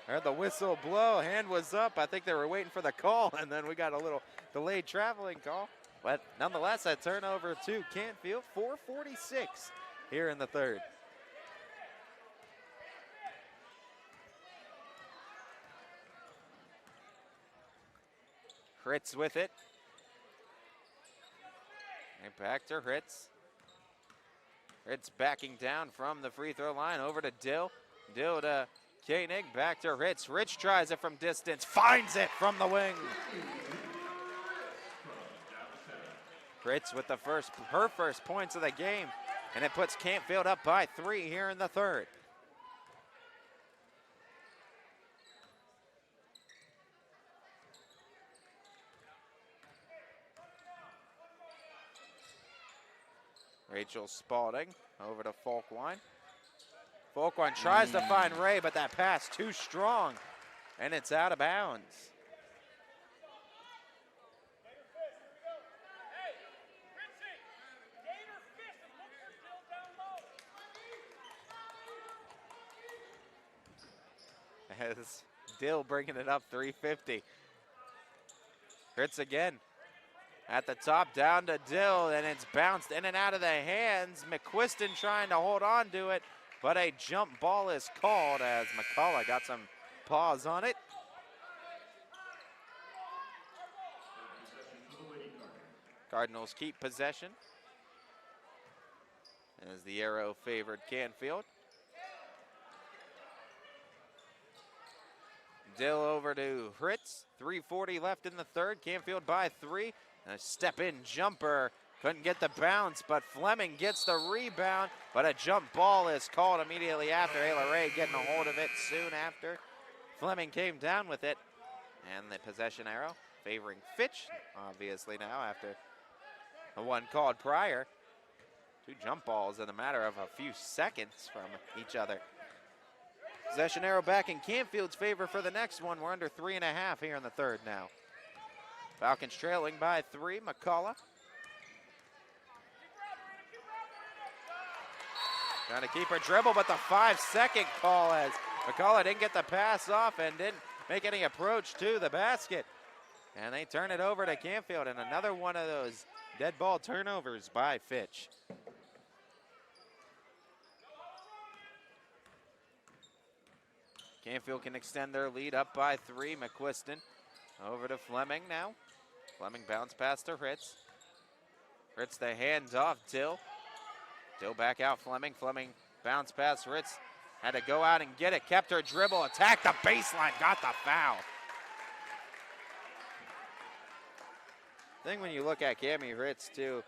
Heard the whistle blow, hand was up. I think they were waiting for the call, and then we got a little delayed traveling call. But nonetheless, a turnover to Canfield. 4:46 here in the third. Hritz with it. And back to Hritz. Hritz backing down from the free throw line over to Dill. Dill to Koenig, back to Hritz. Hritz tries it from distance, finds it from the wing. Hritz with her first points of the game, and it puts Canfield up by 3 here in the third. Rachel Spalding over to Folkwine. Folkwine tries to find Ray, but that pass too strong, and it's out of bounds. As Dill bringing it up, 350. Hritz again. At the top, down to Dill, and it's bounced in and out of the hands. McQuiston trying to hold on to it, but a jump ball is called as McCullough got some paws on it. Cardinals keep possession as the arrow favored Canfield. Dill over to Hritz. 3:40 left in the third. Canfield by 3. A step-in jumper. Couldn't get the bounce, but Fleming gets the rebound. But a jump ball is called immediately after. Ayla Ray getting a hold of it soon after. Fleming came down with it. And the possession arrow favoring Fitch, obviously now after the one called prior. 2 jump balls in a matter of a few seconds from each other. Possession arrow back in Canfield's favor for the next one. We're under 3.5 here in the third now. Falcons trailing by 3. McCullough trying to keep her dribble, but the 5-second call as McCullough didn't get the pass off and didn't make any approach to the basket. And they turn it over to Canfield, and another one of those dead ball turnovers by Fitch. Canfield can extend their lead up by 3. McQuiston over to Fleming now. Fleming bounce pass to Hritz. Hritz the hands off Dill. Dill back out Fleming. Fleming bounce pass Hritz. Had to go out and get it. Kept her dribble. Attacked the baseline. Got the foul. I think when you look at Cami Hritz too,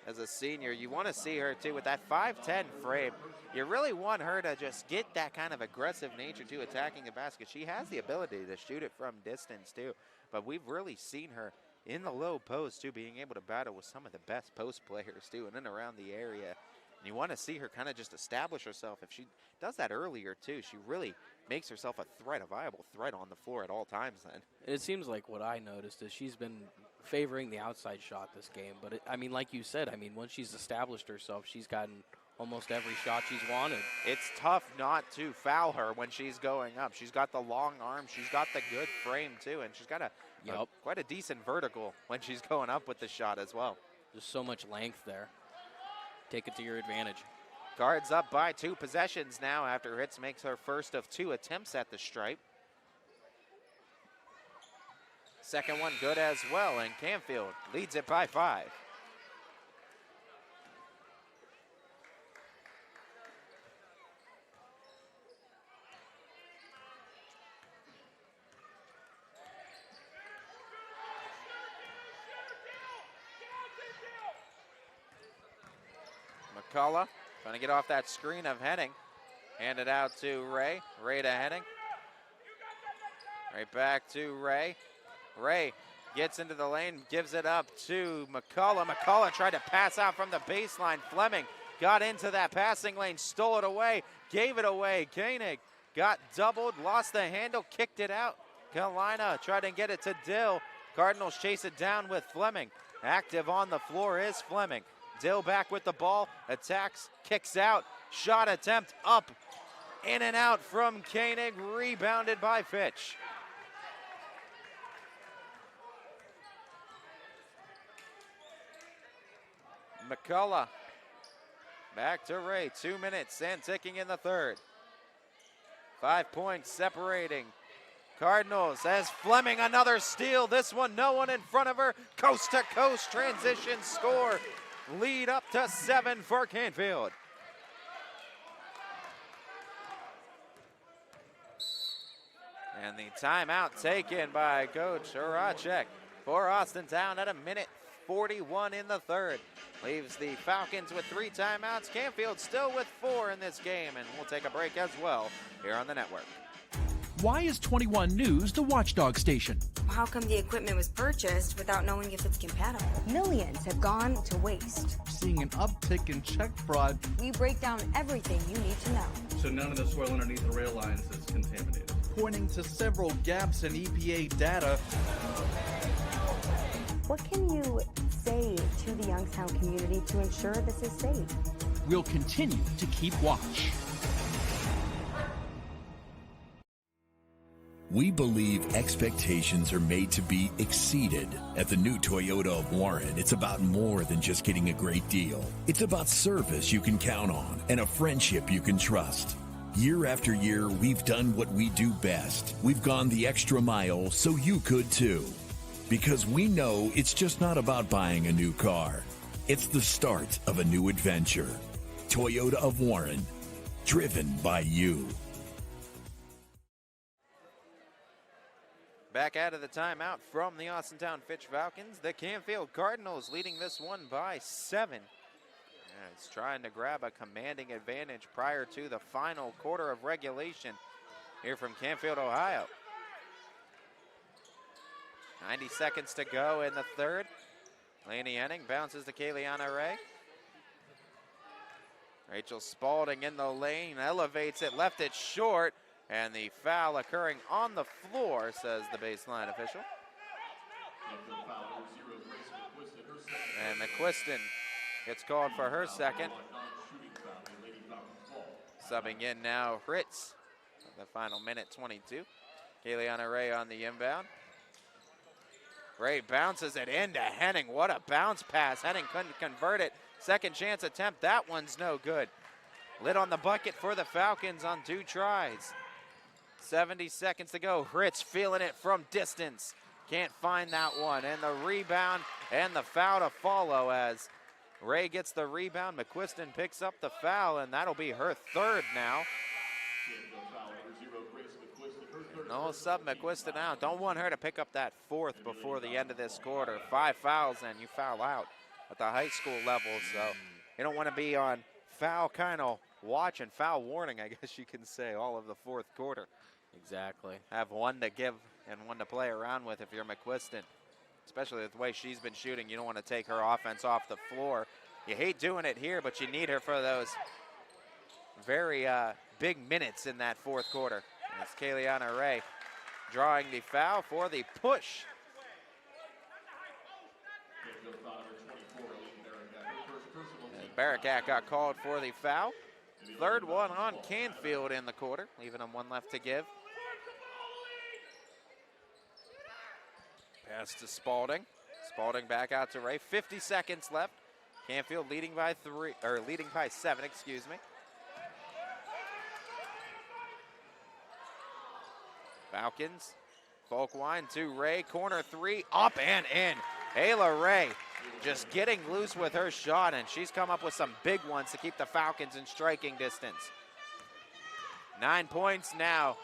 as a senior, you want to see her too with that 5'10" frame. You really want her to just get that kind of aggressive nature too, attacking the basket. She has the ability to shoot it from distance too, but we've really seen her in the low post too, being able to battle with some of the best post players too, in and around the area. And you want to see her kind of just establish herself. If she does that earlier too, she really makes herself a threat, a viable threat on the floor at all times then. It seems like what I noticed is she's been favoring the outside shot this game. But, I mean, like you said, I mean, once she's established herself, she's gotten almost every shot she's wanted. It's tough not to foul her when she's going up. She's got the long arm. She's got the good frame, too, and she's got quite a decent vertical when she's going up with the shot as well. Just so much length there. Take it to your advantage. Cards up by 2 possessions now after Ritz makes her first of 2 attempts at the stripe. Second one good as well, and Canfield leads it by 5. McCullough trying to get off that screen of Henning. Hand it out to Ray. Ray to Henning. Right back to Ray. Ray gets into the lane, gives it up to McCullough. McCullough tried to pass out from the baseline. Fleming got into that passing lane, stole it away, gave it away. Koenig got doubled, lost the handle, kicked it out. Kalina tried to get it to Dill. Cardinals chase it down with Fleming. Active on the floor is Fleming. Dill back with the ball, attacks, kicks out, shot attempt up, in and out from Koenig, rebounded by Fitch. McCullough back to Ray, 2 minutes and ticking in the third. 5 points separating Cardinals as Fleming, another steal. This one, no one in front of her. Coast to coast transition score. Lead up to 7 for Canfield. And the timeout taken by Coach Horacek for Austintown at 1:41 in the third. Leaves the Falcons with 3 timeouts. Canfield still with 4 in this game, and we'll take a break as well here on the network. Why is 21 News the watchdog station? How come the equipment was purchased without knowing if it's compatible? Millions have gone to waste. Seeing an uptick in check fraud. We break down everything you need to know. So none of the soil underneath the rail lines is contaminated. Pointing to several gaps in EPA data. What can you say to the Youngstown community to ensure this is safe? We'll continue to keep watch. We believe expectations are made to be exceeded. At the new Toyota of Warren, it's about more than just getting a great deal. It's about service you can count on and a friendship you can trust. Year after year, we've done what we do best. We've gone the extra mile so you could too. Because we know it's just not about buying a new car. It's the start of a new adventure. Toyota of Warren, driven by you. Back out of the timeout from the Austintown Fitch Falcons. The Canfield Cardinals leading this one by 7. It's trying to grab a commanding advantage prior to the final quarter of regulation here from Canfield, Ohio. 90 seconds to go in the third. Laney Henning bounces to Kayliana Ray. Rachel Spalding in the lane, elevates it, left it short. And the foul occurring on the floor, says the baseline official. And McQuiston gets called for her second. Subbing in now, Ritz. The final minute, 22. Kayliana Ray on the inbound. Ray bounces it into Henning. What a bounce pass. Henning couldn't convert it. Second chance attempt. That one's no good. Lid on the bucket for the Falcons on 2 tries. 70 seconds to go. Ritz feeling it from distance. Can't find that one. And the rebound and the foul to follow as Ray gets the rebound. McQuiston picks up the foul, and that'll be her third now. No sub McQuiston out. Don't want her to pick up that 4th before the end of this quarter. 5 fouls, and you foul out at the high school level. So you don't want to be on foul kind of watch and foul warning, I guess you can say, all of the 4th quarter. Exactly. Have one to give and one to play around with if you're McQuiston. Especially with the way she's been shooting, you don't want to take her offense off the floor. You hate doing it here, but you need her for those very big minutes in that 4th quarter. It's Kayliana Ray drawing the foul for the push. Barakat got called for the foul. Third one on Canfield in the quarter, leaving them one left to give. Pass to Spalding. Spalding back out to Ray. 50 seconds left. Canfield leading by 7, excuse me. Falcons. Folkwine to Ray. Corner 3. Up and in. Ayla Ray just getting loose with her shot, and she's come up with some big ones to keep the Falcons in striking distance. 9 points now.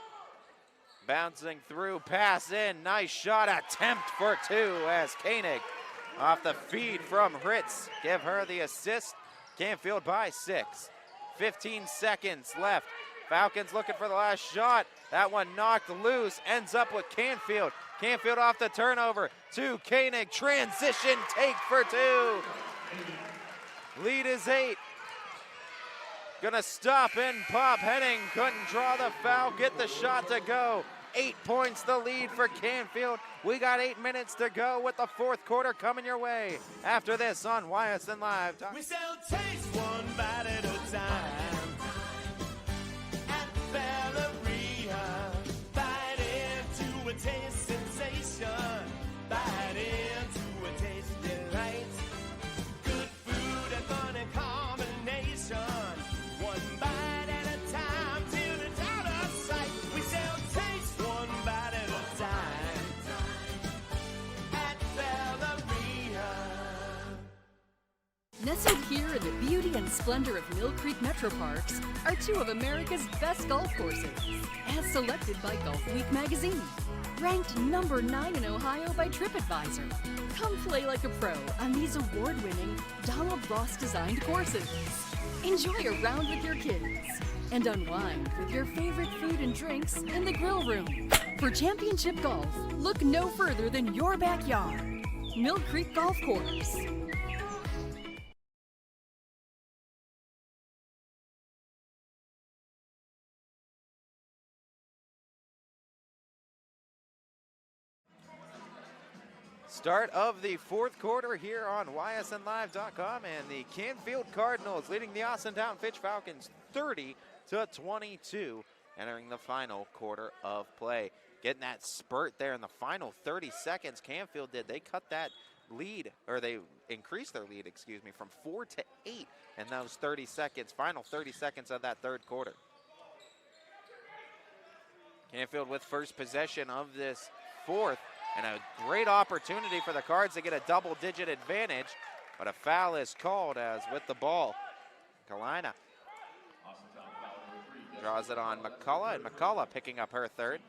Bouncing through, pass in, nice shot, attempt for 2 as Koenig off the feed from Ritz. Give her the assist. Canfield by 6. 15 seconds left. Falcons looking for the last shot. That one knocked loose, ends up with Canfield. Canfield off the turnover to Koenig. Transition take for 2. Lead is 8. Gonna stop and pop. Henning couldn't draw the foul, get the shot to go. 8 points the lead for Canfield. We got 8 minutes to go with the fourth quarter coming your way. After this on YSN Live. We sell taste one bite at a time. At Belleria, bite into a taste sensation. Bite into a taste delight. Good food and fun and combination. One bite at a time till it's out of sight. We sell taste one bite at a time. At Belleria. Nestled here in the beauty and splendor of Mill Creek Metro Parks are 2 of America's best golf courses, as selected by Golf Week magazine. Ranked number 9 in Ohio by TripAdvisor. Come play like a pro on these award-winning Donald Ross-designed courses. Enjoy a round with your kids and unwind with your favorite food and drinks in the grill room. For championship golf, look no further than your backyard. Mill Creek Golf Course. Start of the fourth quarter here on YSNLive.com, and the Canfield Cardinals leading the Austintown Fitch Falcons 30-22, entering the final quarter of play. Getting that spurt there in the final 30 seconds, Canfield did. They cut that lead, or they increased their lead, excuse me, from 4 to 8 in those 30 seconds, final 30 seconds of that third quarter. Canfield with first possession of this fourth. And a great opportunity for the Cards to get a double-digit advantage, but a foul is called as with the ball. Kalina draws it on McCullough, and McCullough picking up her third.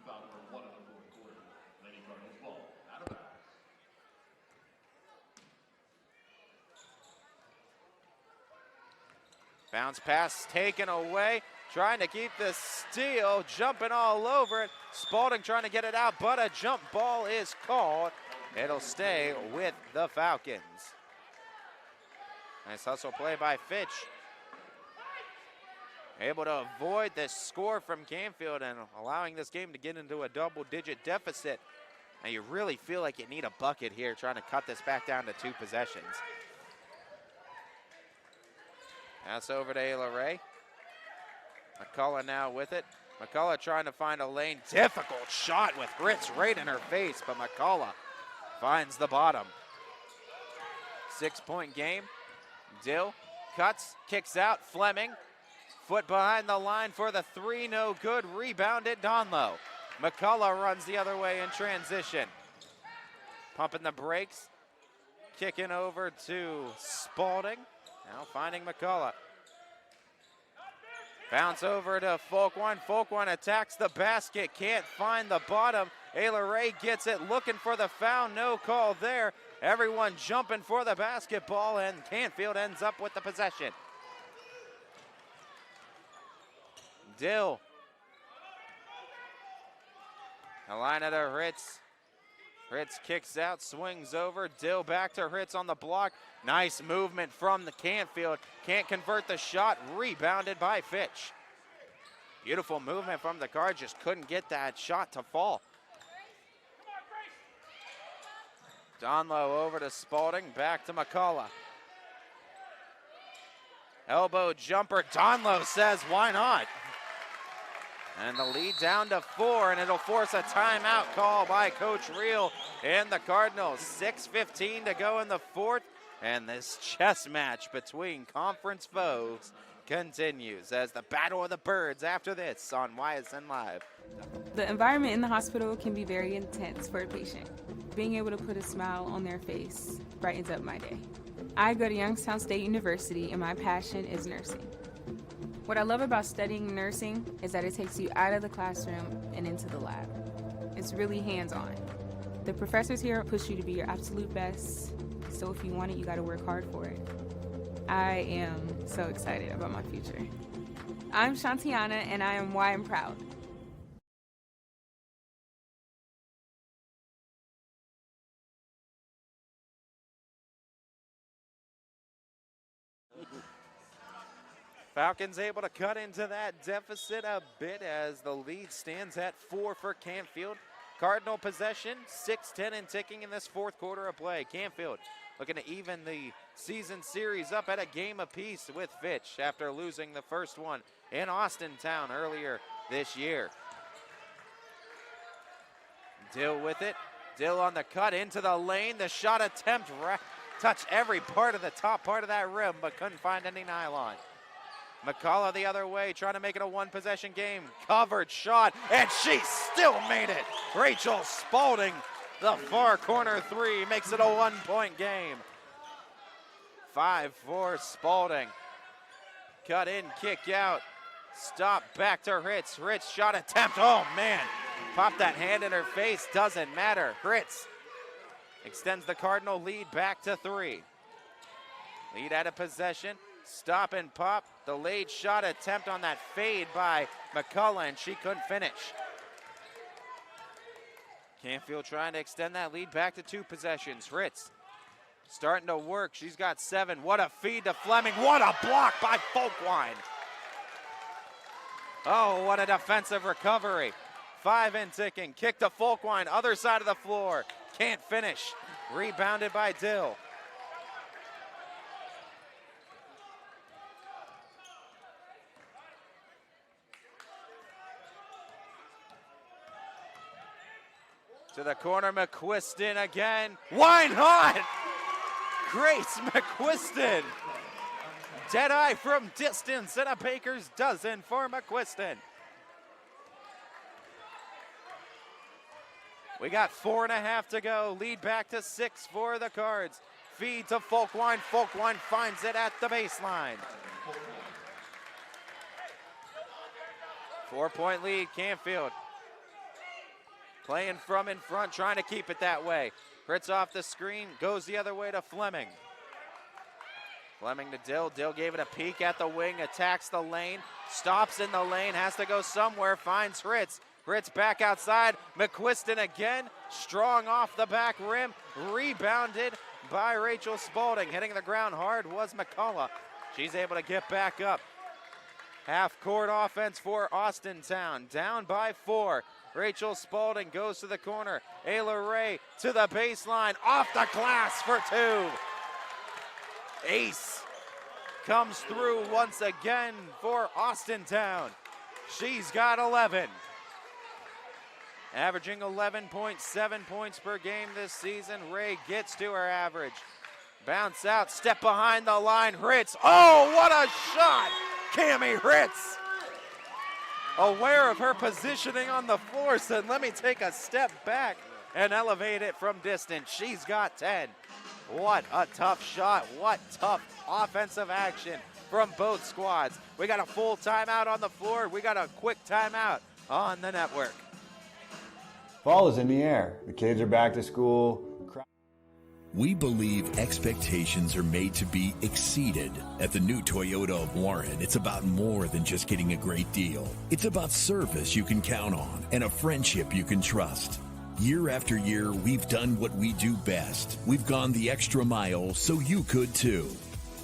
Bounce pass taken away. Trying to keep the steal, jumping all over it. Spalding trying to get it out, but a jump ball is called. It'll stay with the Falcons. Nice hustle play by Fitch. Able to avoid the score from Canfield and allowing this game to get into a double-digit deficit. Now you really feel like you need a bucket here, trying to cut this back down to 2 possessions. Pass over to Ayla Ray. McCullough now with it. McCullough trying to find a lane. Difficult shot with Ritz right in her face, but McCullough finds the bottom. 6-point game. Dill cuts, kicks out. Fleming, foot behind the line for the 3, no good. Rebounded Donlow. McCullough runs the other way in transition. Pumping the brakes. Kicking over to Spalding. Now finding McCullough. Bounce over to Folkwine. Folkwine attacks the basket, can't find the bottom. Ayla Ray gets it, looking for the foul, no call there. Everyone jumping for the basketball, and Canfield ends up with the possession. Dill. A line to Ritz. Ritz kicks out, swings over. Dill back to Ritz on the block. Nice movement from the Canfield. Can't convert the shot. Rebounded by Fitch. Beautiful movement from the Cards. Just couldn't get that shot to fall. Donlow over to Spalding. Back to McCullough. Elbow jumper. Donlow says, why not? And the lead down to 4, and it'll force a timeout call by Coach Reel and the Cardinals. 6:15 to go in the fourth, and this chess match between conference foes continues as the Battle of the Birds after this on YSN Live. The environment in the hospital can be very intense for a patient. Being able to put a smile on their face brightens up my day. I go to Youngstown State University, and my passion is nursing. What I love about studying nursing is that it takes you out of the classroom and into the lab. It's really hands-on. The professors here push you to be your absolute best, so if you want it, you gotta work hard for it. I am so excited about my future. I'm Shantiana, and I am why I'm proud. Falcons able to cut into that deficit a bit as the lead stands at 4 for Canfield. Cardinal possession, 6:10 and ticking in this fourth quarter of play. Canfield looking to even the season series up at a game apiece with Fitch after losing the first one in Austintown earlier this year. Dill with it. Dill on the cut into the lane. The shot attempt touched every part of the top part of that rim, but couldn't find any nylon. McCullough the other way, trying to make it a one-possession game. Covered shot, and she still made it. Rachel Spalding, the far corner three, makes it a one-point game. 5 for Spalding. Cut in, kick out. Stop back to Ritz. Ritz shot attempt. Oh, man. Popped that hand in her face. Doesn't matter. Ritz extends the Cardinal lead back to 3. Lead out of possession. Stop and pop. The late shot attempt on that fade by McCullough, and she couldn't finish. Canfield trying to extend that lead back to 2 possessions. Ritz starting to work. She's got 7. What a feed to Fleming. What a block by Folkwine. Oh, what a defensive recovery. 5 in ticking. Kick to Folkwine. Other side of the floor. Can't finish. Rebounded by Dill. To the corner, McQuiston again. Why not? Grace McQuiston. Deadeye from distance and a Baker's dozen for McQuiston. We got 4.5 to go. Lead back to 6 for the Cards. Feed to Folkwine. Folkwine finds it at the baseline. 4-point lead, Canfield. Playing from in front, trying to keep it that way. Fritz off the screen, goes the other way to Fleming. Fleming to Dill. Dill gave it a peek at the wing, attacks the lane, stops in the lane, has to go somewhere, finds Fritz. Fritz back outside. McQuiston again, strong off the back rim, rebounded by Rachel Spalding. Hitting the ground hard was McCullough. She's able to get back up. Half-court offense for Austintown, down by 4. Rachel Spalding goes to the corner. Ayla Ray to the baseline, off the glass for 2. Ace comes through once again for Austintown. She's got 11. Averaging 11.7 points per game this season. Ray gets to her average. Bounce out, step behind the line, Ritz. Oh, what a shot! Cami Ritz, aware of her positioning on the floor, said, let me take a step back and elevate it from distance. She's got 10. What a tough shot. What tough offensive action from both squads. We got a full timeout on the floor. We got a quick timeout on the network. Fall is in the air. The kids are back to school. We believe expectations are made to be exceeded. At the new Toyota of Warren, it's about more than just getting a great deal. It's about service you can count on and a friendship you can trust. Year after year, we've done what we do best. We've gone the extra mile so you could too.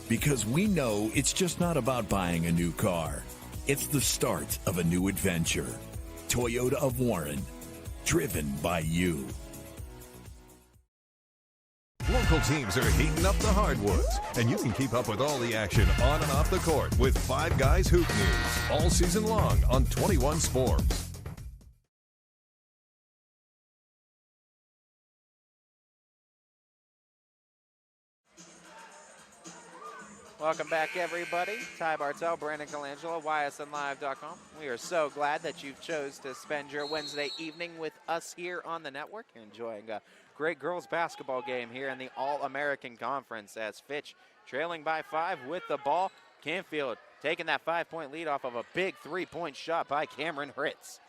Because we know it's just not about buying a new car. It's the start of a new adventure. Toyota of Warren, driven by you. Local Local teams are heating up the hardwoods, and you can keep up with all the action on and off the court with Five Guys Hoop News all season long on 21 Sports. Welcome back, everybody. Ty Bartell, Brandon Colangelo, YSNLive.com. We are so glad that you chose to spend your Wednesday evening with us here on the network. You're enjoying a great girls basketball game here in the All-American Conference as Fitch trailing by 5 with the ball. Canfield taking that 5-point lead off of a big 3-point shot by Cameron Hritz.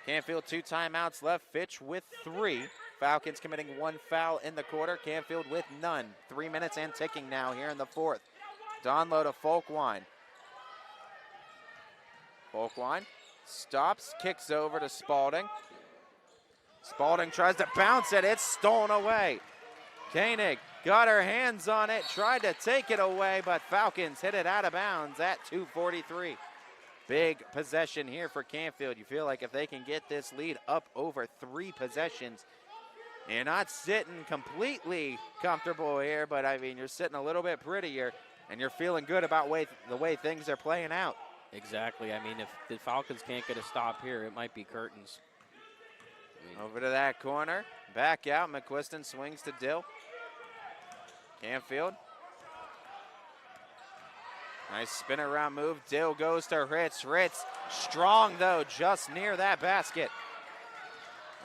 Canfield 2 timeouts left, Fitch with 3. Falcons committing 1 foul in the quarter, Canfield with none. 3 minutes and ticking now here in the 4th. Donlow to Folkwine. Folkwine stops, kicks over to Spalding. Spalding tries to bounce it, it's stolen away. Koenig got her hands on it, tried to take it away, but Falcons hit it out of bounds at 2:43. Big possession here for Canfield. You feel like if they can get this lead up over 3 possessions, you're not sitting completely comfortable here, but I mean, you're sitting a little bit prettier, and you're feeling good about the way things are playing out. Exactly. I mean, if the Falcons can't get a stop here, it might be curtains. Over to that corner, back out, McQuiston swings to Dill. Canfield. Nice spin around move, Dill goes to Hritz. Hritz strong though, just near that basket.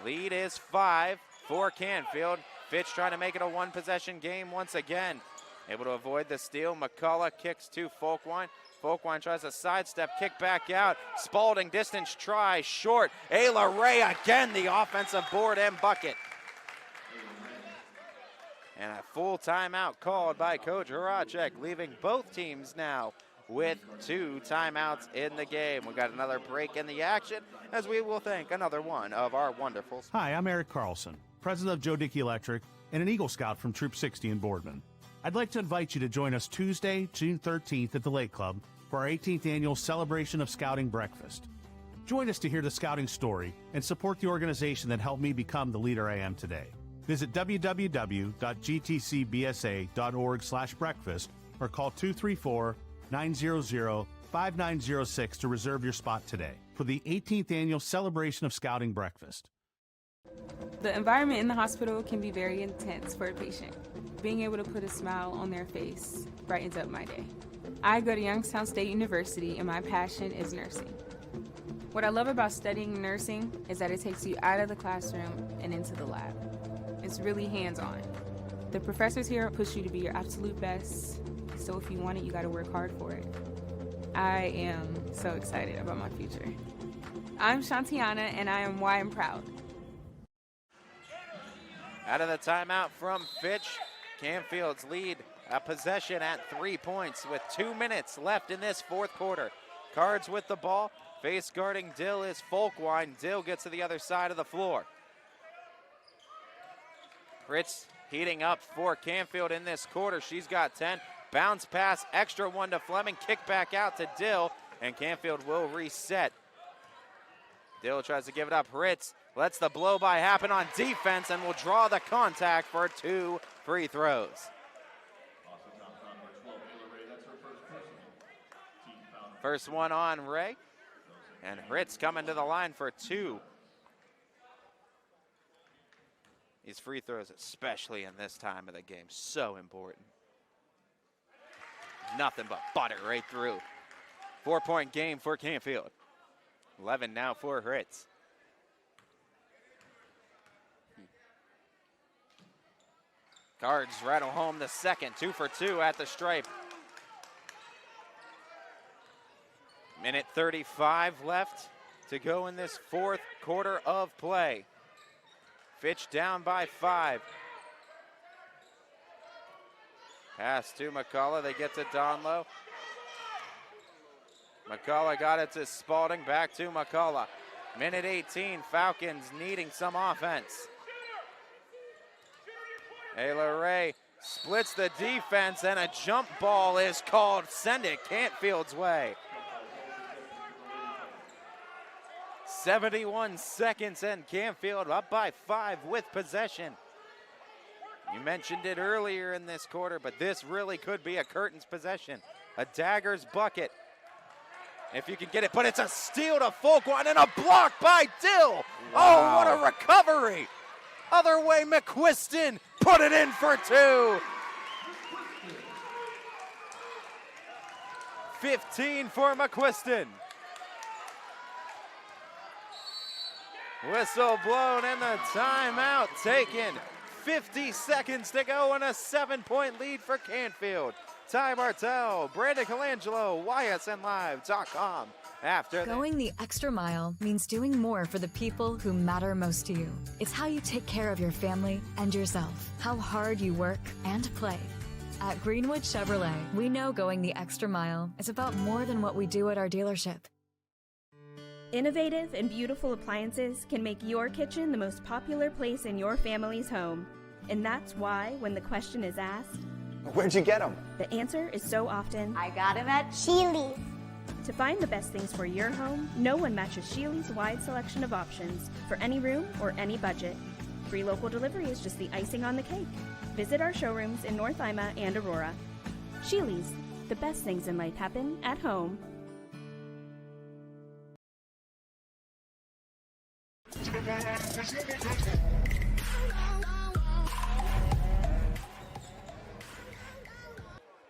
Lead is 5 for Canfield. Fitch trying to make it a 1-possession game once again. Able to avoid the steal, McCullough kicks to Folkwine. Folkwine tries a sidestep, kick back out. Spalding distance try, short. Ayla Ray again, the offensive board and bucket. And a full timeout called by Coach Horacek, leaving both teams now with 2 timeouts in the game. We got another break in the action as we will thank another one of our wonderful. Hi, I'm Eric Carlson, president of Joe Dickey Electric and an Eagle Scout from Troop 60 in Boardman. I'd like to invite you to join us Tuesday, June 13th at the Lake Club for our 18th annual Celebration of Scouting Breakfast. Join us to hear the scouting story and support the organization that helped me become the leader I am today. Visit www.gtcbsa.org/breakfast or call 234-900-5906 to reserve your spot today for the 18th annual Celebration of Scouting Breakfast. The environment in the hospital can be very intense for a patient. Being able to put a smile on their face brightens up my day. I go to Youngstown State University and my passion is nursing. What I love about studying nursing is that it takes you out of the classroom and into the lab. It's really hands-on. The professors here push you to be your absolute best, so if you want it, you gotta work hard for it. I am so excited about my future. I'm Shantiana, and I am why I'm proud. Out of the timeout from Fitch, Canfield's lead a possession at 3 points with 2 minutes left in this 4th quarter. Cards with the ball, face guarding Dill is Folkwine. Dill gets to the other side of the floor. Fritz heating up for Canfield in this quarter. She's got 10. Bounce pass, extra one to Fleming. Kick back out to Dill, and Canfield will reset. Dill tries to give it up. Fritz lets the blow-by happen on defense and will draw the contact for 2 free throws. First one on Ray, and Fritz coming to the line for 2. These free throws, especially in this time of the game, so important. Nothing but butter right through. 4-point game for Canfield. 11 now for Hritz. Cards rattle home the second, 2 for 2 at the stripe. Minute 35 left to go in this 4th quarter of play. Fitch down by 5. Pass to McCullough, they get to Donlow. McCullough got it to Spalding, back to McCullough. Minute 18, Falcons needing some offense. Ayla Ray splits the defense and a jump ball is called. Send it Canfield's way. 71 seconds and Canfield up by 5 with possession. You mentioned it earlier in this quarter, but this really could be a Curtin's possession. A Daggers bucket. If you can get it, but it's a steal to Folkwine and a block by Dill. Wow. Oh, what a recovery. Other way, McQuiston put it in for 2. 15 for McQuiston. Whistle blown and the timeout taken. 50 seconds to go and a 7-point lead for Canfield. Ty Martell, Brandon Colangelo, YSNLive.com. After Going the extra mile means doing more for the people who matter most to you. It's how you take care of your family and yourself, how hard you work and play. At Greenwood Chevrolet, we know going the extra mile is about more than what we do at our dealership. Innovative and beautiful appliances can make your kitchen the most popular place in your family's home. And that's why, when the question is asked, where'd you get them? The answer is so often, I got them at Sheely's. To find the best things for your home, no one matches Sheely's wide selection of options for any room or any budget. Free local delivery is just the icing on the cake. Visit our showrooms in North Ima and Aurora. Sheely's, the best things in life happen at home.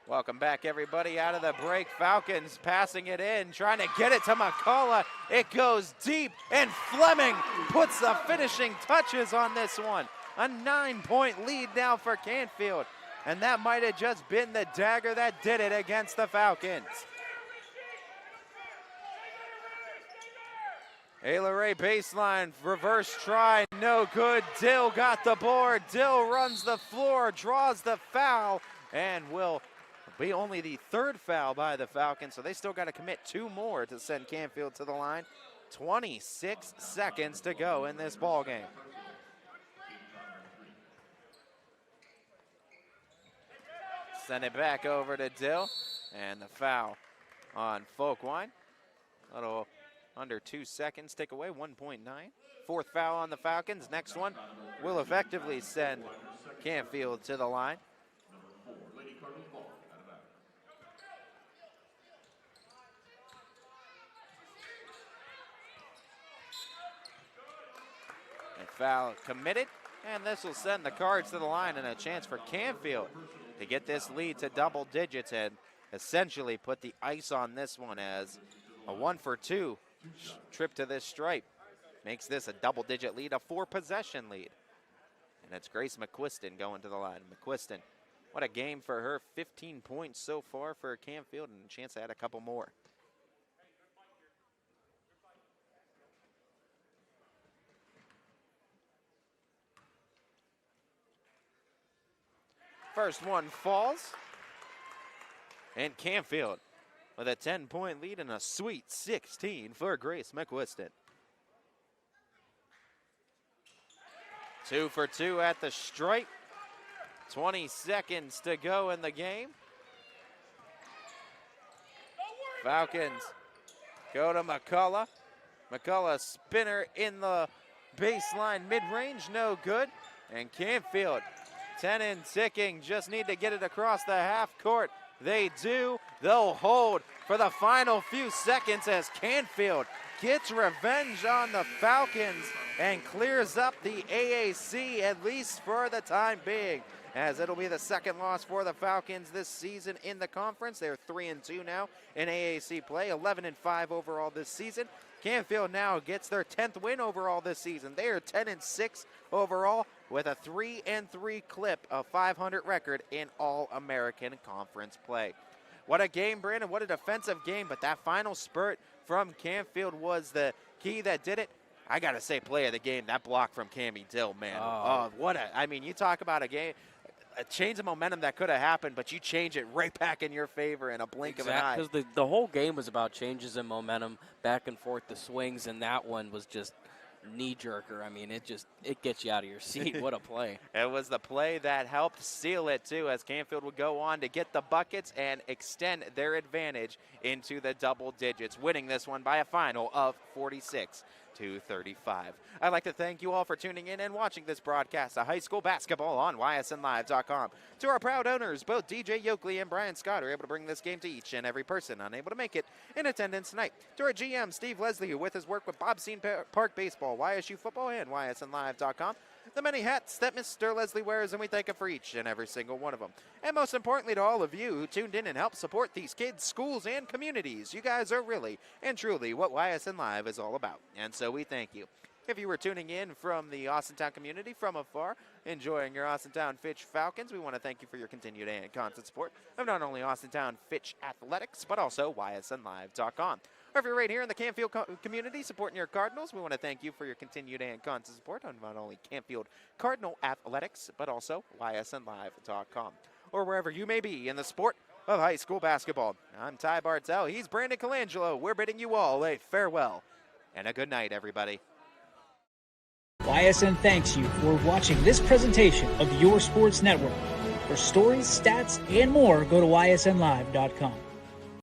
Welcome back, everybody, out of the break. Falcons passing it in, trying to get it to McCullough. It goes deep, and Fleming puts the finishing touches on this one. A 9-point lead now for Canfield, and that might have just been the dagger that did it against the Falcons. Ayla Ray baseline, reverse try, no good. Dill got the board. Dill runs the floor, draws the foul, and will be only the 3rd foul by the Falcons, so they still got to commit 2 more to send Canfield to the line. 26 seconds to go in this ball game. Send it back over to Dill, and the foul on Folkwine. Little under 2 seconds, take away 1.9. 4th foul on the Falcons. Next one will effectively send Canfield to the line. And foul committed, and this will send the Cards to the line and a chance for Canfield to get this lead to double digits and essentially put the ice on this one as a 1-for-2 trip to this stripe. Makes this a double-digit lead, a 4-possession lead. And it's Grace McQuiston going to the line. McQuiston, what a game for her. 15 points so far for Canfield and a chance to add a couple more. First one falls. And Canfield with a 10-point lead and a sweet 16 for Grace McQuiston. 2 for 2 at the stripe. 20 seconds to go in the game. Falcons go to McCullough. McCullough spinner in the baseline mid-range, no good. And Canfield 10 and ticking, just need to get it across the half court. They do. They'll hold for the final few seconds as Canfield gets revenge on the Falcons and clears up the AAC, at least for the time being, as it'll be the 2nd loss for the Falcons this season in the conference. They're 3-2 now in AAC play, 11-5 overall this season. Canfield now gets their 10th win overall this season. They are 10-6 overall with a 3-3 clip of 500 record in All-American Conference play. What a game, Brandon. What a defensive game, but that final spurt from Canfield was the key that did it. I got to say, play of the game, that block from Cammie Dill, man. I mean, you talk about a game, a change of momentum that could have happened, but you change it right back in your favor in a blink of an eye. Because the whole game was about changes in momentum, back and forth, the swings, and that one was just knee-jerker. I mean, it gets you out of your seat. What a play. It was the play that helped seal it, too, as Canfield would go on to get the buckets and extend their advantage into the double digits, winning this one by a final of 46-39. 235. I'd like to thank you all for tuning in and watching this broadcast of high school basketball on ysnlive.com. To our proud owners, both DJ Yoakley and Brian Scott are able to bring this game to each and every person unable to make it in attendance tonight. To our GM, Steve Leslie, who with his work with Bobstein Park Baseball, YSU Football, and ysnlive.com, the many hats that Mr. Leslie wears, and we thank him for each and every single one of them. And most importantly, to all of you who tuned in and helped support these kids, schools, and communities. You guys are really and truly what YSN Live is all about, and so we thank you. If you were tuning in from the Austintown community from afar, enjoying your Austintown Fitch Falcons, we want to thank you for your continued and constant support of not only Austintown Fitch Athletics, but also ysnlive.com. Or if you're right here in the Canfield community supporting your Cardinals, we want to thank you for your continued and constant support on not only Canfield Cardinal Athletics, but also ysnlive.com. Or wherever you may be in the sport of high school basketball. I'm Ty Bartell. He's Brandon Colangelo. We're bidding you all a farewell and a good night, everybody. YSN thanks you for watching this presentation of your sports network. For stories, stats, and more, go to ysnlive.com.